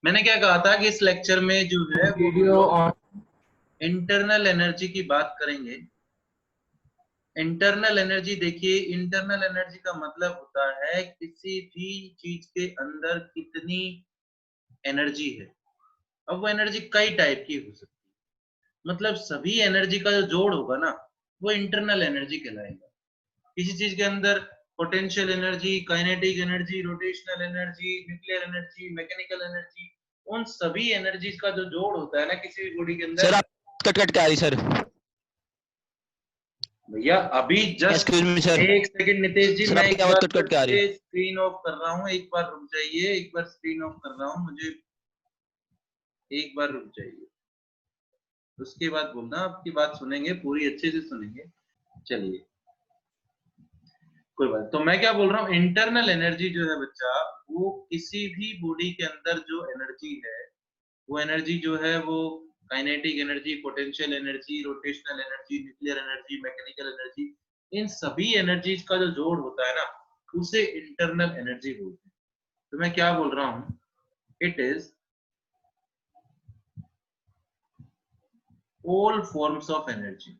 मैंने क्या कहा था कि इस लेक्चर में जो है वो हम वीडियो लोग ऑन। इंटरनल एनर्जी की बात करेंगे। इंटरनल एनर्जी देखिए, इंटरनल एनर्जी का मतलब होता है किसी भी चीज के अंदर कितनी एनर्जी है। अब वो एनर्जी कई टाइप की हो सकती है, मतलब सभी एनर्जी का जो जोड़ होगा ना वो इंटरनल एनर्जी कहलाएगा। किसी चीज के अंदर potential energy, kinetic energy, rotational energy, nuclear energy, mechanical energy, उन सभी एनर्जीज का जो जोड़ होता है ना किसी भी बॉडी के अंदर। सर आप कट कट के आ रही सर। भैया अभी जस्ट एक्सक्यूज मी सर। एक सेकंड नितेश जी, सर मैं आपकी एक आवाज बार कट फिर कट के आ रही से है। स्क्रीन ऑफ कर रहा हूँ, एक बार रुक जाइए, एक बार स्क्रीन ऑफ कर रहा हूँ, मुझे एक बार रुक जाइए, उसके बाद बोलना, आपकी बात सुनेंगे, पूरी अच्छे से सुनेंगे। चलिए कोई बात। तो मैं क्या बोल रहा हूँ, इंटरनल एनर्जी जो है बच्चा, वो किसी भी बॉडी के अंदर जो एनर्जी है, वो एनर्जी जो है वो kinetic energy, potential energy, rotational energy, nuclear energy, mechanical energy, इन सभी एनर्जीज का जो जोड़ होता है ना उसे इंटरनल एनर्जी बोलते हैं। तो मैं क्या बोल रहा हूँ, it is all forms of energy,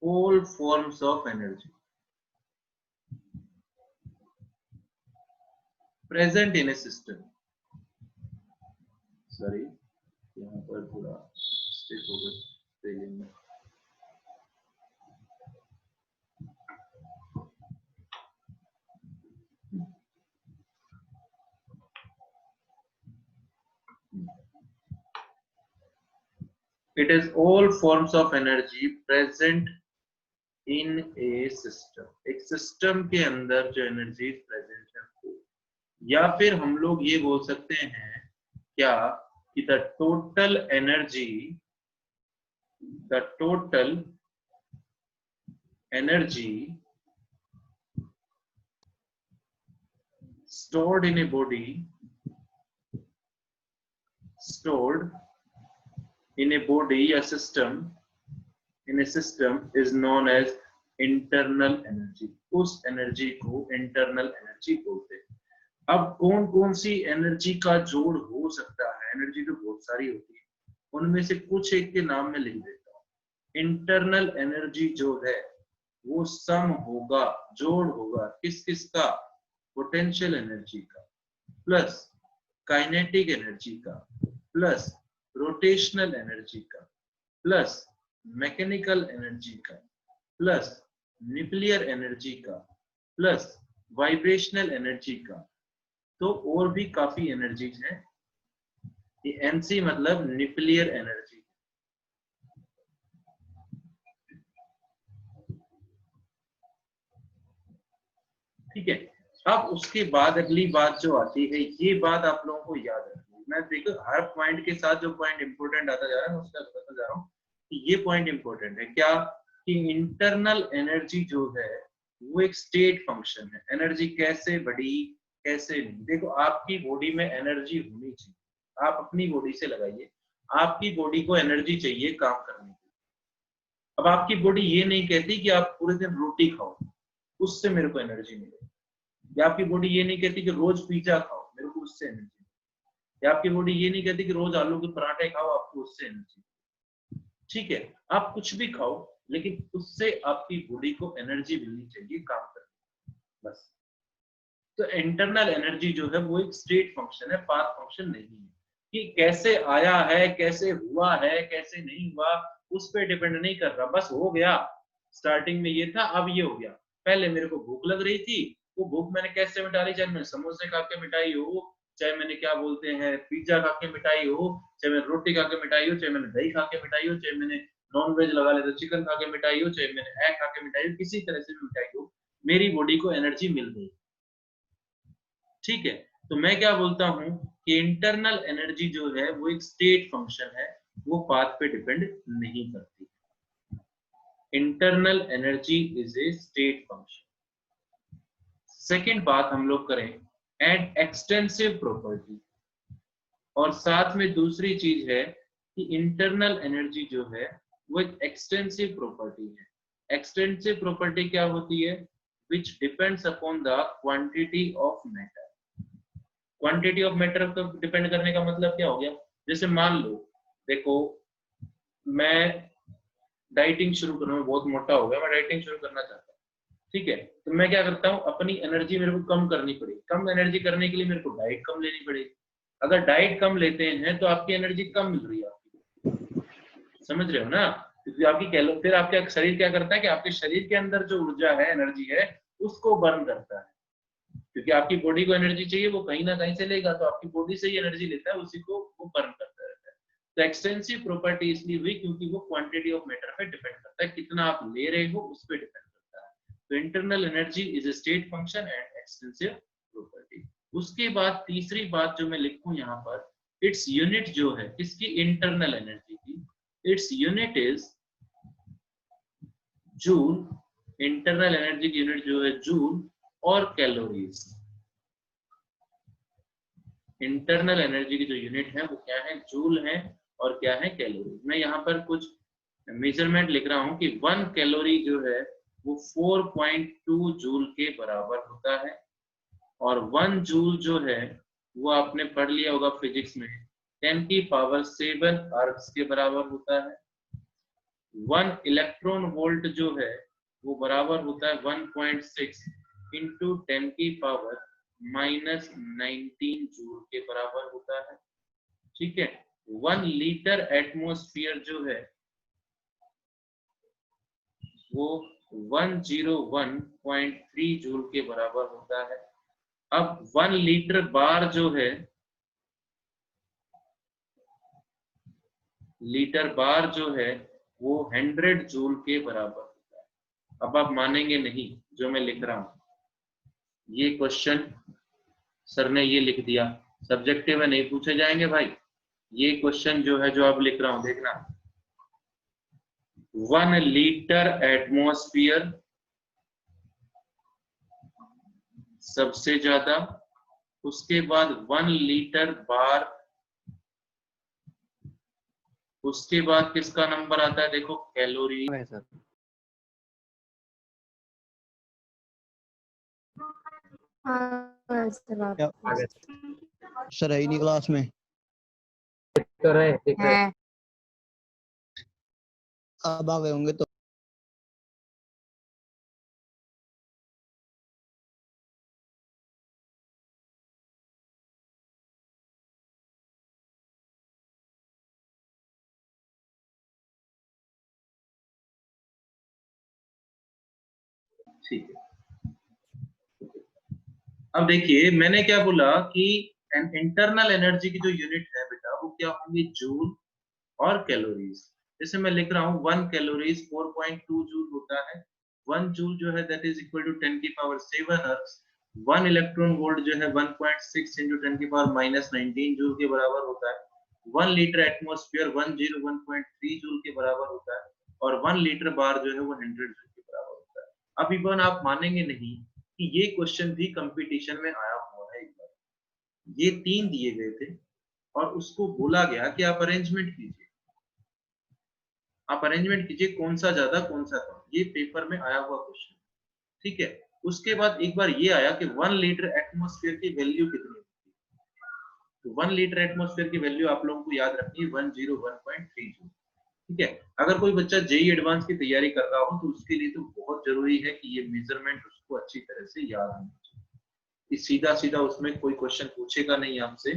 all forms of energy present in a system। Sorry, यहाँ पर पूरा स्टिक हो गया स्पेलिंग में। It is all forms of energy present in a system। एक सिस्टम के अंदर जो एनर्जी प्रेजेंट है वो, या फिर हम लोग ये बोल सकते हैं क्या कि the total energy stored in a body, stored in a body या system, in a system is known as internal energy। उस एनर्जी को इंटरनल एनर्जी बोलते हैं। अब कौन कौन सी एनर्जी का जोड़ हो सकता है, एनर्जी तो बहुत सारी होती है, उनमें से कुछ एक के नाम में लिख देता हूँ। इंटरनल एनर्जी जो है वो सम होगा, जोड़ होगा किस किस का, पोटेंशियल एनर्जी का प्लस काइनेटिक एनर्जी का प्लस रोटेशनल एनर्जी का प्लस मैकेनिकल एनर्जी का प्लस न्यूक्लियर एनर्जी का प्लस वाइब्रेशनल एनर्जी का। तो और भी काफी एनर्जीज हैं। ये एनसी मतलब न्यूक्लियर एनर्जी। ठीक है, अब उसके बाद अगली बात जो आती है, ये बात आप लोगों को याद रखनी है। मैं देखो हर पॉइंट के साथ जो पॉइंट इंपोर्टेंट आता जा रहा है उसका बताता जा रहा हूँ कि ये पॉइंट इंपोर्टेंट है क्या, कि इंटरनल एनर्जी जो है वो एक स्टेट फंक्शन है। एनर्जी कैसे बढ़ी कैसे नहीं, देखो आपकी बॉडी में एनर्जी होनी चाहिए, आप अपनी बॉडी से लगाइए, आपकी बॉडी को एनर्जी चाहिए काम करने के लिए। अब आपकी बॉडी ये नहीं कहती कि आप पूरे दिन रोटी खाओ उससे मेरे को एनर्जी मिले, या आपकी बॉडी ये नहीं कहती कि रोज पिज्जा खाओ मेरे को उससे एनर्जी, या आपकी बॉडी ये नहीं कहती कि रोज आलू के पराठे खाओ आपको उससे एनर्जी। ठीक है, आप कुछ भी खाओ लेकिन उससे आपकी बॉडी को एनर्जी मिलनी चाहिए काम करने, बस। तो इंटरनल एनर्जी जो है वो एक स्टेट फंक्शन है, पाथ फंक्शन नहीं है। कि कैसे आया है, कैसे हुआ है, कैसे नहीं हुआ, उस पर डिपेंड नहीं कर रहा, बस हो गया। स्टार्टिंग में ये था, अब ये हो गया। पहले मेरे को भूख लग रही थी, वो भूख मैंने कैसे मिटा ली, चाहे मैंने समोसे खा के मिटाई हो, चाहे मैंने क्या बोलते हैं पिज्जा खा के मिटाई हो, चाहे मैंने रोटी खा के मिटाई हो, चाहे मैंने दही खा के मिटाई हो, चाहे मैंने नॉन वेज लगा ले तो चिकन खा के मिटाई हो, चाहे मैंने एग खा के मिटाई हो, किसी तरह से भी मिटाई हो, मेरी बॉडी को एनर्जी मिल गई। ठीक है, तो मैं क्या बोलता हूं कि इंटरनल एनर्जी जो है वो एक स्टेट फंक्शन है, वो पाथ पे डिपेंड नहीं करती। Internal energy is a state function. Second बात हम लोग करें, एंड एक्सटेंसिव प्रॉपर्टी, और साथ में दूसरी चीज है कि इंटरनल एनर्जी जो है वो एक एक्सटेंसिव प्रॉपर्टी है। एक्सटेंसिव प्रॉपर्टी क्या होती है, which depends upon the quantity of matter। Quantity of matter पर डिपेंड करने का मतलब क्या हो गया? जैसे मान लो, देखो मैं डाइटिंग शुरू करूँ, बहुत मोटा हो गया, मैं डाइटिंग शुरू करना चाहता हूँ, ठीक है, तो मैं क्या करता हूँ, अपनी एनर्जी मेरे को कम करनी पड़ेगी। कम एनर्जी करने के लिए मेरे को डाइट कम लेनी पड़ेगी। अगर डाइट कम लेते हैं तो आपकी एनर्जी कम मिल रही है आपकी, समझ रहे हो ना? क्योंकि आपकी कैलो, फिर आपका शरीर क्या करता है कि आपके शरीर के अंदर जो ऊर्जा है, एनर्जी है, उसको बर्न करता है, क्योंकि आपकी बॉडी को एनर्जी चाहिए, वो कहीं ना कहीं से लेगा, तो आपकी बॉडी से ही एनर्जी लेता है, उसी को वो बर्न करता रहता है। तो एक्सटेंसिव प्रॉपर्टी इसलिए हुई क्योंकि वो क्वांटिटी ऑफ मैटर पे डिपेंड करता है, कितना आप ले रहे हो उस पे डिपेंड करता है। तो internal energy is a state function and extensive property. उसके बाद तीसरी बात जो मैं लिखूं यहाँ पर, इट्स यूनिट जो है किसकी, इंटरनल एनर्जी की, its unit is joule. Internal energy की यूनिट जो है जूल और कैलोरीज। इंटरनल एनर्जी की जो यूनिट है वो क्या है, जूल है, और क्या है, कैलोरी। मैं यहाँ पर कुछ मेजरमेंट लिख रहा हूँ कि 1 कैलोरी जो है वो 4.2 जूल के बराबर होता है, और 1 जूल जो है वो आपने पढ़ लिया होगा फिजिक्स में 10 की पावर 7 अर्ग्स के बराबर होता है। 1 इलेक्ट्रॉन वोल्ट जो है वो बराबर होता है 1.6 इंटू 10 की पावर -19 जूल के बराबर होता है, ठीक है। 1 लीटर एटमॉस्फेयर जो है वो 101.3 जूल के बराबर होता है। अब 1 लीटर बार जो है, लीटर बार जो है वो 100 जूल के बराबर होता है। अब आप मानेंगे नहीं जो मैं लिख रहा हूं, ये क्वेश्चन सर ने ये लिख दिया, सब्जेक्टिव में नहीं पूछे जाएंगे भाई। ये क्वेश्चन जो है जो आप लिख रहा हूं, देखना, 1 लीटर एटमॉस्फेयर सबसे ज्यादा, उसके बाद 1 लीटर बार, उसके बाद किसका नंबर आता है, देखो कैलोरी। सर है ही नहीं क्लास में, है। अब आ गए होंगे तो ठीक है। अब देखिए मैंने क्या बोला कि इंटरनल एनर्जी की जो यूनिट है बेटा वो क्या होंगे, जूल और कैलोरीज। जैसे मैं लिख रहा हूँ 1 कैलोरीज 4.2 जूल होता है। 1 जूल जो है दैट इज इक्वल टू 10 की पावर 7 अर्ग्स। 1 इलेक्ट्रॉन वोल्ट जो है 1.6 इंटू 10 की पावर -19 जूल के बराबर होता है। 1 लीटर एटमॉस्फेयर 101.3 जूल के बराबर होता है, और 1 लीटर बार जो है वो 100 जूल के बराबर होता है। अब इवन आप मानेंगे नहीं कि ये क्वेश्चन भी कंपटीशन में आया हुआ है एक बार। ये 3 दिए गए थे और उसको बोला गया कि आप अरेंजमेंट कीजिए, आप अरेंजमेंट कीजिए कौन सा ज्यादा कौन सा कम। ये पेपर में आया हुआ क्वेश्चन, ठीक है। उसके बाद एक बार ये आया कि 1 लीटर एटमॉस्फेयर की वैल्यू कितनी होती है। तो 1 लीटर एटमॉस्फेयर की वैल्यू आप लोगों को याद रखनी है 101.3 जूल, ठीक है। अगर कोई बच्चा जेई एडवांस की तैयारी कर रहा हो तो उसके लिए तो बहुत जरूरी है कि ये मेजरमेंट उसको अच्छी तरह से याद होना चाहिए। सीधा सीधा उसमें कोई क्वेश्चन पूछेगा नहीं आपसे,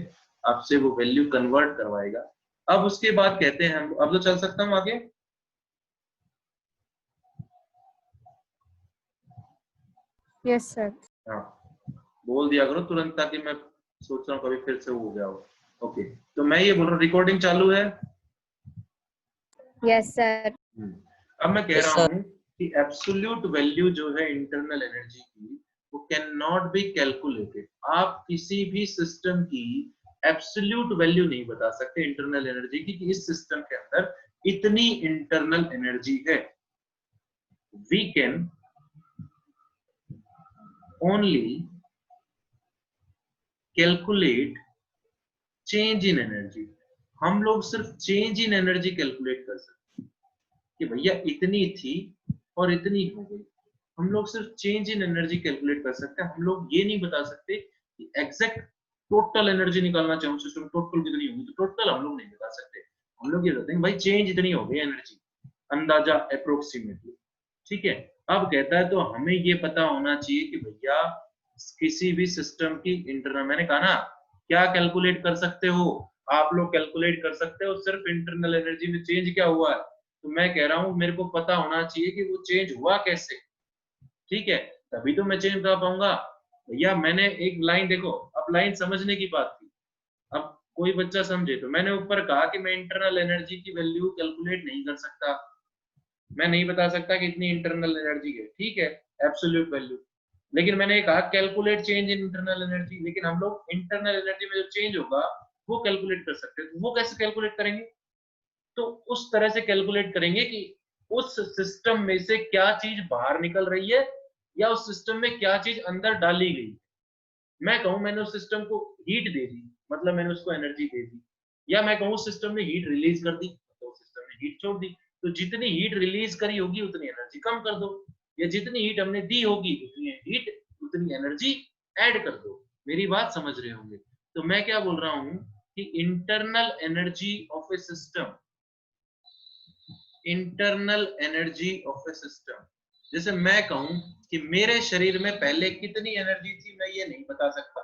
आपसे वो वैल्यू कन्वर्ट करवाएगा। अब उसके बाद कहते हैं हम, अब तो चल सकता हूं आगे। Yes sir. हाँ बोल दिया करो तुरंत, ताकि मैं सोच रहा हूँ कभी फिर से वो हो गया हो। ओके, तो मैं ये बोल रहा हूँ, रिकॉर्डिंग चालू है। Yes sir. अब मैं कह रहा हूँ कि एब्सोल्यूट वैल्यू जो है इंटरनल एनर्जी की वो कैन नॉट बी कैलकुलेटेड। आप किसी भी सिस्टम की एब्सोल्यूट वैल्यू नहीं बता सकते इंटरनल एनर्जी की कि इस सिस्टम के अंदर इतनी इंटरनल एनर्जी है। We can only calculate change in energy. हम लोग सिर्फ चेंज इन एनर्जी कैलकुलेट कर सकते हैं कि भैया इतनी थी और इतनी हो गई। हम लोग सिर्फ चेंज इन एनर्जी कैलकुलेट कर सकते हैं, हम लोग ये नहीं बता सकते कि एग्जैक्ट टोटल एनर्जी निकालना चाहूँ सिस्टम टोटल कितनी होगी, तो टोटल हम लोग नहीं बता सकते। हम लोग ये बताते हैं भाई चेंज इतनी हो गई एनर्जी, अंदाजा अप्रोक्सीमेटली। ठीक है, अब कहता है तो हमें ये पता होना चाहिए कि भैया किसी भी सिस्टम की इंटरनल, मैंने कहा ना क्या कैलकुलेट कर सकते हो आप लोग, कैलकुलेट कर सकते हो सिर्फ इंटरनल एनर्जी में चेंज क्या हुआ है। तो मैं कह रहा हूं मेरे को पता होना चाहिए कि वो चेंज हुआ कैसे, ठीक है, तभी तो मैं चेंज बता पाऊंगा। भैया मैंने एक लाइन देखो, अब लाइन समझने की बात थी, अब कोई बच्चा समझे तो मैंने ऊपर कहा कि मैं इंटरनल एनर्जी की वैल्यू कैलकुलेट नहीं कर सकता, मैं नहीं बता सकता कि इतनी इंटरनल एनर्जी है, ठीक है, एब्सोल्यूट वैल्यू। लेकिन मैंने कहा calculate change in internal energy, लेकिन हम लोग इंटरनल एनर्जी में जो चेंज होगा वो कैलकुलेट कर सकते हैं। तो वो कैसे कैलकुलेट करेंगे, तो उस तरह से कैलकुलेट करेंगे कि उस सिस्टम में से क्या चीज बाहर निकल रही है या उस सिस्टम में क्या चीज अंदर डाली गई। मैं कहूं मैंने उस सिस्टम को हीट दे दी, मतलब मैंने उसको एनर्जी दे दी, या मैं कहूं सिस्टम ने हीट रिलीज कर दी, तो सिस्टम ने हीट छोड़ दी। तो जितनी हीट रिलीज करी होगी उतनी एनर्जी कम कर दो, या जितनी हीट हमने दी होगी उतनी एनर्जी ऐड कर दो। मेरी बात समझ रहे होंगे। तो मैं क्या बोल रहा हूं कि internal energy of a system, internal energy of a system, जैसे मैं कहूं कि मेरे शरीर में पहले कितनी एनर्जी थी, मैं ये नहीं बता सकता,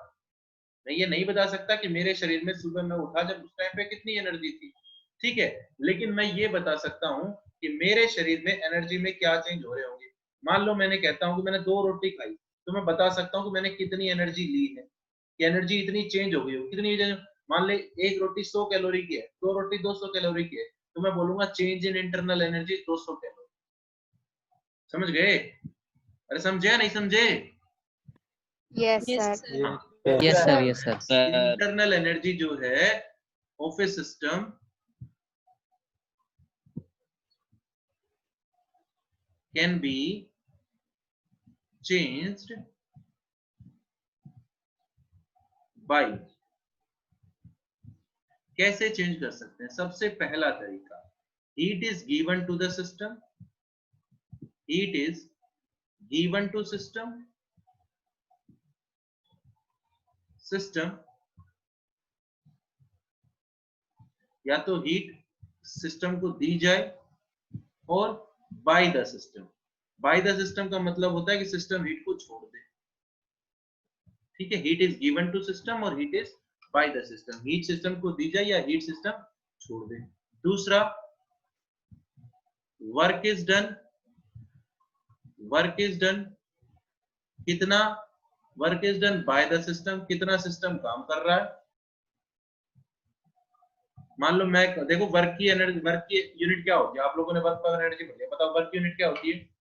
मैं ये नहीं बता सकता कि मेरे शरीर में सुबह मैं उठा जब उस टाइम पे कितनी एनर्जी थी, ठीक है, लेकिन मैं ये बता सकता हूं कि मेरे शरीर में एनर्जी में क्या चेंज हो रहे होंगे। मान लो मैंने कहता हूं कि मैंने 2 रोटी खाई, तो मैं बता सकता हूं कि मैंने कितनी एनर्जी ली है, कि एनर्जी इतनी चेंज हो गई हो, कितनी चेंज। मान ले एक रोटी 100 कैलोरी की है, 2 रोटी 200 कैलोरी की है, तो मैं बोलूंगा change in internal energy 200 calorie. समझ गए, अरे समझे या नहीं समझे। Yes, sir. हाँ, yes sir, Sir. Yes sir. Internal energy जो है of a system can be changed by, कैसे चेंज कर सकते हैं। सबसे पहला तरीका, heat is given to the system, heat is given to system, system या तो हीट सिस्टम को दी जाए और by the system. By the system का मतलब होता है कि सिस्टम हीट को छोड़ दे, ठीक है, heat is given to system और heat is by the system, heat system को दी जाए या हीट सिस्टम छोड़ दे। दूसरा, work is done, work is done कितना, work is done by the system, कितना सिस्टम काम कर रहा है। मान लो मैं देखो वर्क की एनर्जी, वर्क की यूनिट क्या होती है, आप लोगों ने वर्क पर एनर्जी पढ़ी है, बताओ वर्क की यूनिट क्या होती है।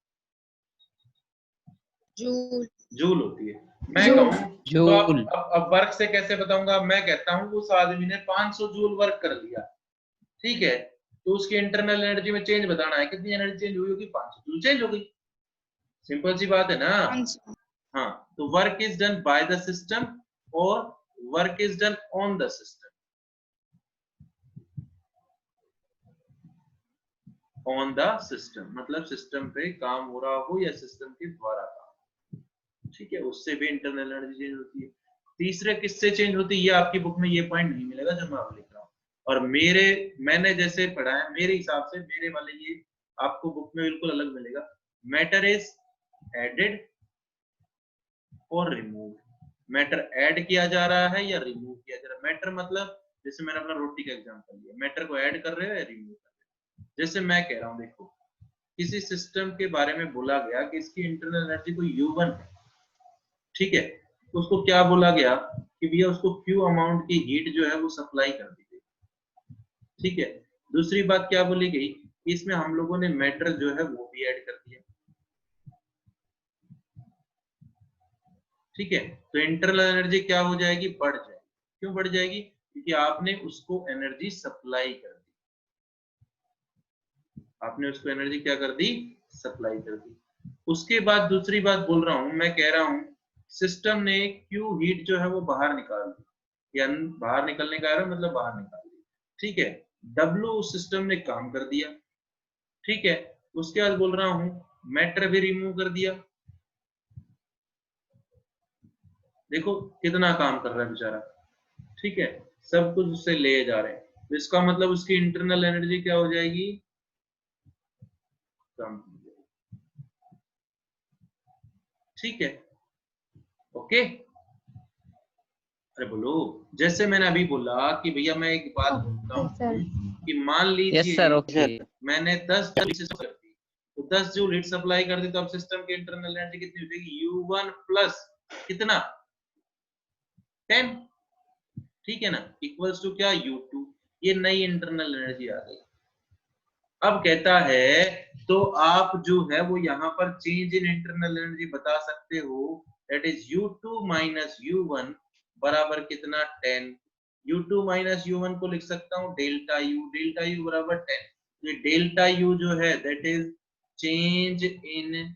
Joule. जूल होती है। मैं जूल। कहूं तो जूल। अब वर्क से कैसे बताऊंगा, मैं कहता हूं उस आदमी ने 500 जूल वर्क कर लिया, ठीक है, तो उसकी इंटरनल एनर्जी में चेंज बताना है, कितनी एनर्जी चेंज हुई होगी, 500 जूल चेंज हो गई। सिंपल सी बात है ना। हाँ, तो work is done by the system और work is done on the system, on the system मतलब सिस्टम पे काम हो रहा हो या सिस्टम के द्वारा काम, ठीक है, उससे भी इंटरनल एनर्जी चेंज होती है। तीसरे किससे चेंज होती है, ये आपकी बुक में ये पॉइंट नहीं मिलेगा जो मैं आप लिख रहा हूँ, और मैंने जैसे पढ़ा है मेरे हिसाब से, मेरे वाले ये आपको बुक में बिल्कुल अलग मिलेगा। मैटर इज एडेड और रिमूव, मैटर ऐड किया जा रहा है या रिमूव किया जा रहा है। मैटर मतलब जैसे मैंने अपना रोटी का एग्जांपल लिया, मैटर को ऐड कर रहे हो या रिमूव कर रहे हो। जैसे मैं कह रहा हूँ देखो, किसी सिस्टम के बारे में बोला गया कि इसकी इंटरनल एनर्जी कोई U1 है, ठीक है, तो उसको क्या बोला गया कि भैया उसको Q अमाउंट की हीट जो है वो सप्लाई कर दी गई, ठीक है। दूसरी बात क्या बोली गई, इसमें हम लोगों ने मैटर जो है वो भी ऐड कर दिया, ठीक है, तो इंटरनल एनर्जी क्या हो जाएगी, बढ़ जाएगी। क्यों बढ़ जाएगी, क्योंकि आपने उसको एनर्जी सप्लाई कर दी, आपने उसको एनर्जी क्या कर दी, सप्लाई कर दी। उसके बाद दूसरी बात बोल रहा हूं, मैं कह रहा हूं सिस्टम ने क्यू हीट जो है वो बाहर निकाल दी, या बाहर निकलने का मतलब बाहर निकाल दी, ठीक है, W सिस्टम ने काम कर दिया, ठीक है। उसके बाद बोल रहा हूं मैटर भी रिमूव कर दिया, देखो कितना काम कर रहा है बेचारा, ठीक है, सब कुछ उससे ले जा रहे हैं, तो इसका मतलब उसकी इंटरनल एनर्जी क्या हो जाएगी, कम हो जाएगी। ठीक है, ओके। अरे बोलो, जैसे मैंने अभी बोला कि भैया मैं एक बात बोलता Okay, sir. हूँ कि मान यस लीजिए सर, ओके। मैंने 10 जूल कर दी, तो 10 जूल हीट सप्लाई कर दी, तो अब सिस्टम की इंटरनल एनर्जी कितनी हो जाएगी, U1 प्लस कितना 10, ठीक है ना, इक्वल्स टू क्या U2, ये नई इंटरनल एनर्जी आ गई। अब कहता है तो आप जो है वो यहाँ पर चेंज इन इंटरनल एनर्जी बता सकते हो, that is U2 minus U1 बराबर कितना 10, U2 माइनस U1 को लिख सकता हूँ डेल्टा U बराबर 10, ये डेल्टा U जो है that is change in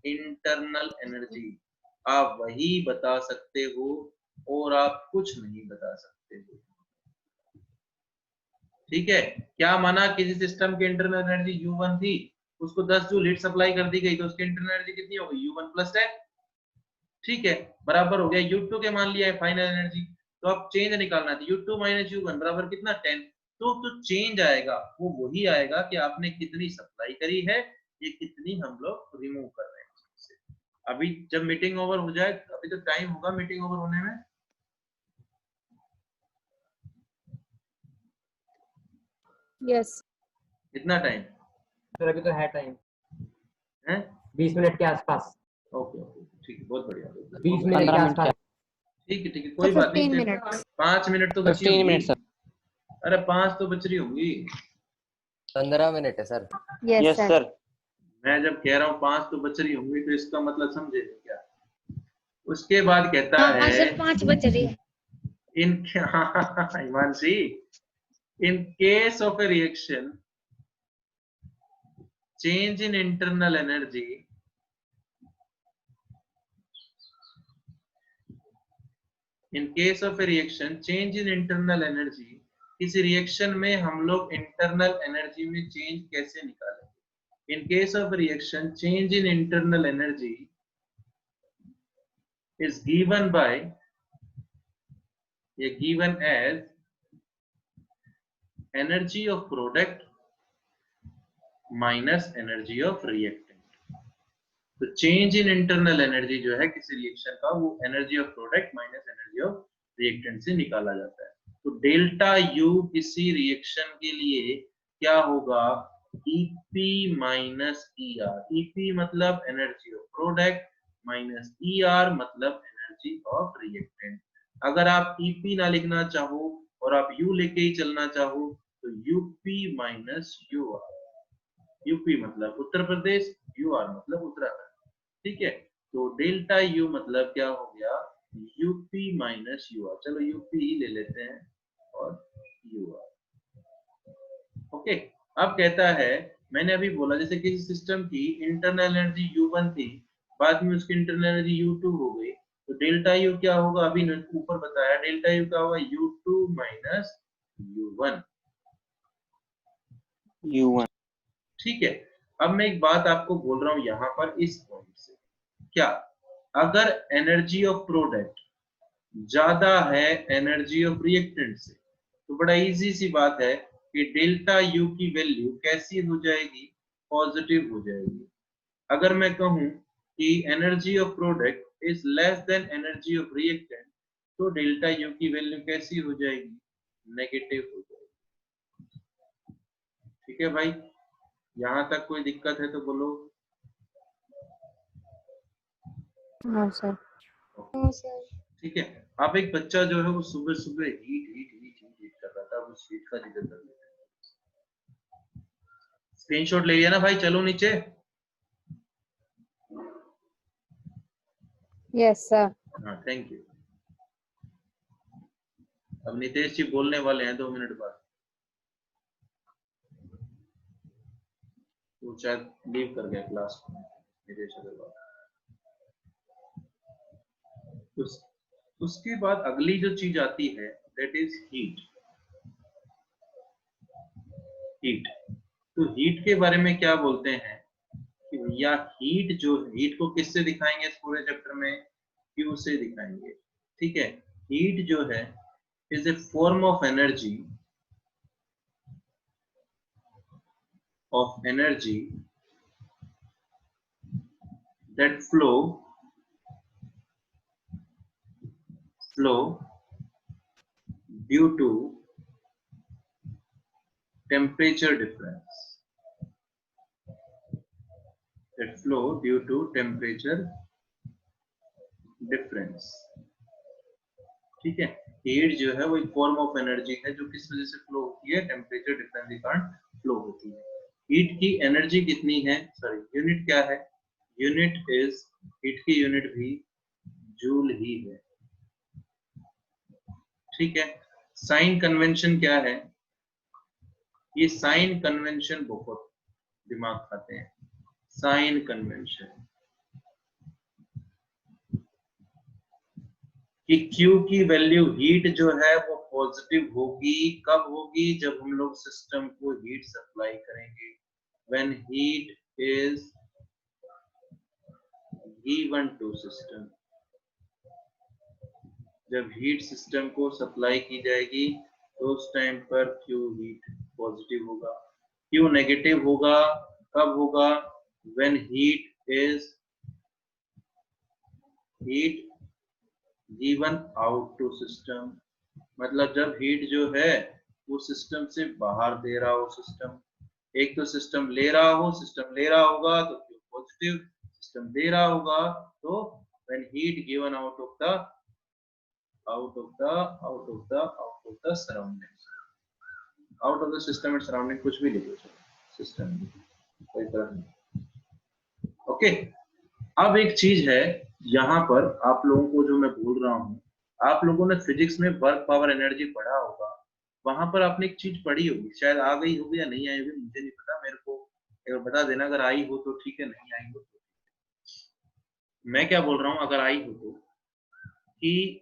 internal energy, आप वही बता सकते हो और आप कुछ नहीं बता सकते हो। ठीक है, क्या माना, किसी सिस्टम की इंटरनल एनर्जी U1 थी, उसको 10 जूल हीट सप्लाई कर दी गई, तो उसकी इंटरनल एनर्जी कितनी हो गई, U1 प्लस 10, ठीक है, बराबर हो गया U2 के मान लिया है फाइनल एनर्जी, तो अब चेंज निकालना था, U2 माइनस U1 बराबर कितना 10, तो चेंज आएगा वो वही आएगा कि आपने कितनी सप्लाई करी है, ये कितनी हम लोग रिमूव कर रहे हैं उससे। अभी जब मीटिंग ओवर हो जाए, अभी तो टाइम होगा मीटिंग ओवर होने में, Yes. कितना टाइम सर अभी तो है टाइम, है, 20 मिनट के आसपास। ओके ओके, ठीक है, बहुत बढ़िया, 20 मिनट के आसपास। ठीक है, So कोई बात नहीं, 15 फिर minutes. 5 मिनट तो बची 15 होंगी, मिनट सर। अरे 5 तो बच रही होंगी, 15 मिनट है सर। Yes, sir. मैं जब कह रहा हूँ 5 तो बच रही होंगी, तो इसका मतलब समझे क्या। उसके बाद कहता हाँ है सर 5 बज रही है. इन Himanshi, in case of a reaction change in internal energy, in case of a reaction change in internal energy, किसी रिएक्शन में हम लोग इंटरनल एनर्जी में चेंज कैसे निकालेंगे, in case of reaction change in internal energy is given by, ये given as energy of product minus energy of reactant, तो change in internal energy जो है किसी रिएक्शन का, वो energy of product minus energy of reactant से निकाला जाता है। तो डेल्टा यू किसी रिएक्शन के लिए क्या होगा, EP माइनस ER, EP मतलब energy of product minus ER मतलब एनर्जी ऑफ रिएक्टेंट। अगर आप EP ना लिखना चाहो और आप U लेके ही चलना चाहो, तो UP माइनस UR, यूपी मतलब उत्तर प्रदेश, UR मतलब उत्तराखंड, ठीक है, तो डेल्टा U मतलब क्या हो गया, UP माइनस UR, चलो UP ही ले लेते हैं और UR, ओके। अब कहता है, मैंने अभी बोला जैसे किसी सिस्टम की इंटरनल एनर्जी U1 थी, बाद में उसकी इंटरनल एनर्जी U2 हो गई, तो डेल्टा U क्या होगा, अभी ऊपर बताया, डेल्टा U क्या होगा, U2 माइनस U1, ठीक है। अब मैं एक बात आपको बोल रहा हूं यहाँ पर इस पॉइंट से, क्या अगर एनर्जी ऑफ प्रोडक्ट ज्यादा है एनर्जी ऑफ रिएक्टेंट से, तो बड़ा इजी सी बात है कि डेल्टा U की वैल्यू कैसी हो जाएगी, पॉजिटिव हो जाएगी। अगर मैं कहूं कि energy of product is less than energy of reactant, तो डेल्टा U की वैल्यू कैसी हो जाएगी, नेगेटिव हो जाएगी। ठीक है भाई, यहाँ तक कोई दिक्कत है तो बोलो। No sir. No sir. ठीक है, अब एक बच्चा जो है वो सुबह सुबह हीट कर रहा था, उस हीट का जिक्र कर लेते हैं। स्क्रीनशॉट ले लिया ना भाई, चलो नीचे। Yes sir. हाँ थैंक यू। अब नितेश जी बोलने वाले हैं 2 मिनट बाद, वो शायद लीव कर गया क्लास को, नितेश अग्रवाल। उसके बाद अगली जो चीज आती है दैट इज हीट। हीट, तो हीट के बारे में क्या बोलते हैं कि भैया हीट जो, हीट को किससे दिखाएंगे इस पूरे चैप्टर में, Q से दिखाएंगे, ठीक है। हीट जो है is a form of energy that flow due to temperature difference. ठीक है, हीट जो है वो एक फॉर्म ऑफ एनर्जी है जो किस वजह से फ्लो होती है, टेम्परेचर डिफरेंस के कारण फ्लो होती है। हीट की एनर्जी कितनी है, सॉरी यूनिट क्या है, हीट की यूनिट भी जूल ही है। ठीक है, साइन कन्वेंशन क्या है, ये साइन कन्वेंशन बहुत दिमाग खाते हैं। साइन कन्वेंशन कि Q की वैल्यू हीट जो है वो पॉजिटिव होगी, कब होगी, जब हम लोग सिस्टम को हीट सप्लाई करेंगे। When heat is given to system, जब हीट सिस्टम को सप्लाई की जाएगी तो उस टाइम पर Q हीट पॉजिटिव होगा। Q नेगेटिव होगा, कब होगा, when heat given out to system, मतलब जब हीट जो है वो सिस्टम से बाहर दे रहा हो सिस्टम। एक तो सिस्टम ले रहा होगा तो Q पॉजिटिव, सिस्टम दे रहा होगा तो when heat given out of the surrounding, out of the system and surrounding, कुछ भी लिखो सिस्टम, कोई फर्क नहीं। ओके, अब एक चीज है यहाँ पर आप लोगों को जो मैं बोल रहा हूँ, आप लोगों ने फिजिक्स में वर्क पावर एनर्जी पढ़ा होगा, वहां पर आपने एक चीज पढ़ी होगी, शायद आ गई होगी या नहीं आई होगी मुझे नहीं पता, मेरे को एक बता देना, अगर आई हो तो ठीक है, नहीं आई हो तो। मैं क्या बोल रहा हूँ, अगर आई हो तो, कि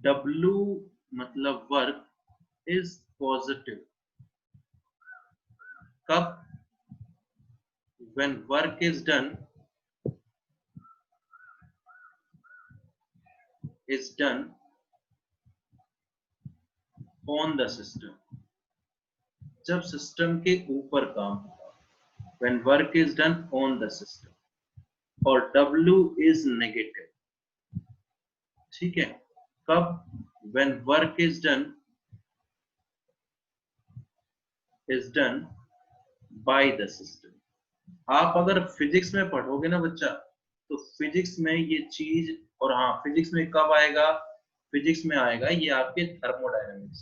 W मतलब वर्क इज पॉजिटिव कब, when work is done on the system, जब सिस्टम के ऊपर काम होगा, when work is done on the system, और W is negative, ठीक है, कब, when work is done by the system। आप अगर फिजिक्स में पढ़ोगे ना बच्चा, तो फिजिक्स में ये चीज, और हाँ फिजिक्स में कब आएगा, फिजिक्स में आएगा ये आपके थर्मोडायनेमिक्स।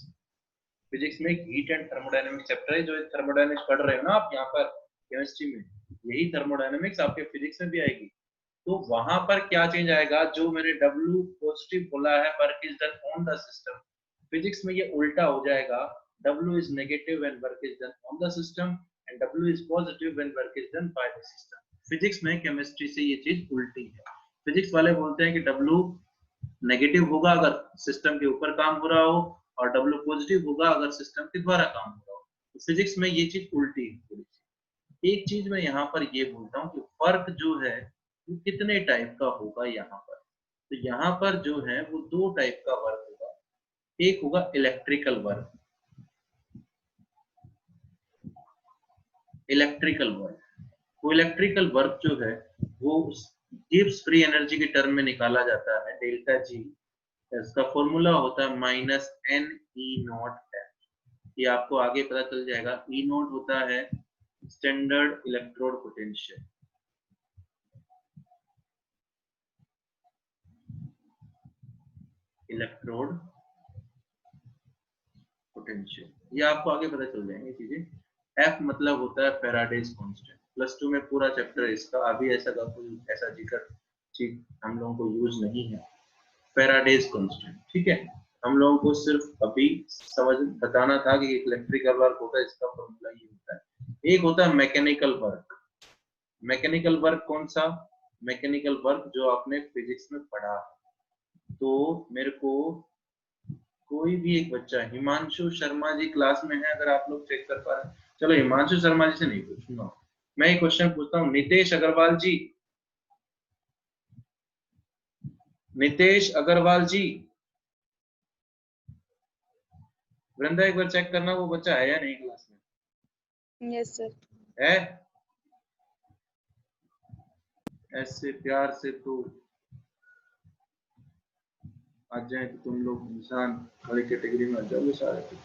फिजिक्स में हीट एंड थर्मोडायनेमिक्स चैप्टर है, जो थर्मोडायनेमिक्स पढ़ रहे हो ना आप यहाँ पर केमिस्ट्री में, यही थर्मोडायनेमिक्स आपके फिजिक्स में भी आएगी। तो वहां पर क्या चेंज आएगा, जो मैंने W पॉजिटिव बोला है, work is done on the system, physics में ये उल्टा हो जाएगा, W is negative when work is done on the system and W is positive when work is done by the system। Physics में chemistry से ये चीज उल्टी है। फिजिक्स वाले बोलते हैं कि W नेगेटिव होगा अगर सिस्टम के ऊपर काम हो रहा हो, और W पॉजिटिव होगा अगर सिस्टम के द्वारा काम हो रहा हो। तो फिजिक्स में ये चीज उल्टी है। एक चीज मैं यहाँ पर ये बोलता हूँ कि वर्क जो है वो कितने टाइप का होगा यहाँ पर, तो यहाँ पर जो है वो दो टाइप का वर्क होगा। एक होगा इलेक्ट्रिकल वर्क, वो इलेक्ट्रिकल वर्क जो है वो गिब्स फ्री एनर्जी के टर्म में निकाला जाता है, डेल्टा जी, इसका फॉर्मूला होता है -NE0F। ये आपको आगे पता चल जाएगा। E0 होता है स्टैंडर्ड इलेक्ट्रोड पोटेंशियल, ये आपको आगे पता चल जाएंगे चीजें। F मतलब होता है फैराडेज कांस्टेंट, +2 में पूरा चैप्टर है इसका, अभी ऐसा जिक्र चीज हम लोगों को यूज नहीं है। फैराडेज कांस्टेंट, ठीक है, हम लोगों को सिर्फ अभी बताना था कि इलेक्ट्रिकल वर्क होता है, इसका फॉर्मूला ये होता है। एक होता है मैकेनिकल वर्क। मैकेनिकल वर्क कौन सा, मैकेनिकल वर्क जो आपने फिजिक्स में पढ़ा। तो मेरे को कोई भी एक बच्चा, हिमांशु शर्मा जी क्लास में है, अगर आप लोग चेक कर पा रहे हैं, चलो हिमांशु शर्मा जी से नहीं पूछूंगा, मैं एक क्वेश्चन पूछता हूँ। नितेश अग्रवाल जी, वृंदा एक बार चेक करना वो बच्चा है या नहीं क्लास में। Yes sir. है ऐसे प्यार से तो आ जाए तो तुम लोग इंसान वाली कैटेगरी में आ जाओगे सारे।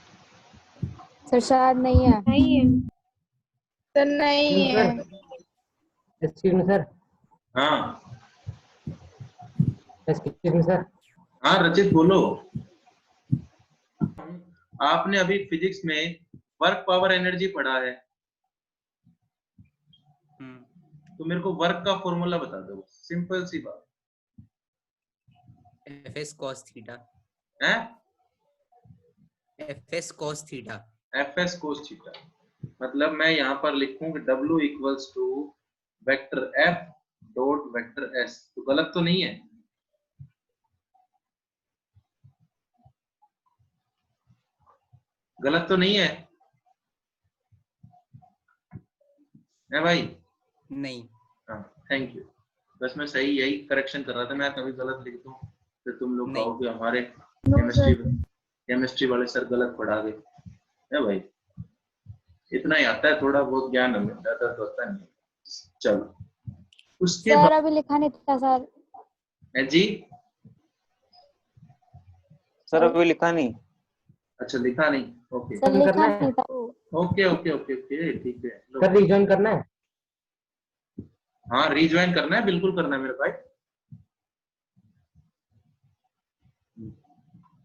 सर शायद नहीं है। नहीं है सर, नहीं है। Excuse me sir. हाँ एक्सक्यूज मी सर। हाँ रचित बोलो। आपने अभी फिजिक्स में वर्क पावर एनर्जी पढ़ा है, तो मेरे को वर्क का फॉर्मूला बता दो, सिंपल सी बात Fs cos theta. है। Fs cos theta. Fs cos theta मतलब मैं यहाँ पर लिखूं कि W equals to vector F dot vector S, तो गलत तो नहीं है। गलत तो नहीं है भाई? नहीं। हाँ थैंक यू, बस मैं सही यही करेक्शन कर रहा था, मैं कभी गलत लिख दूं फिर तुम लोग नहीं। कहो कि हमारे No, sir. केमिस्ट्री वाले सर गलत पढ़ा गए। है भाई, इतना ही आता है, थोड़ा बहुत ज्ञान हमें ज्यादा तो आता नहीं। चलो उसके सर बाद अभी लिखा नहीं था सर। है जी। सर अभी लिखा नहीं। अच्छा लिखा नहीं, ओके सर लिखा नहीं था। ओके ओके ओके ओके ठीक है। लो। सर रिजॉइन करना है। हाँ रीज्वाइन करना है, बिल्कुल करना है मेरे भाई।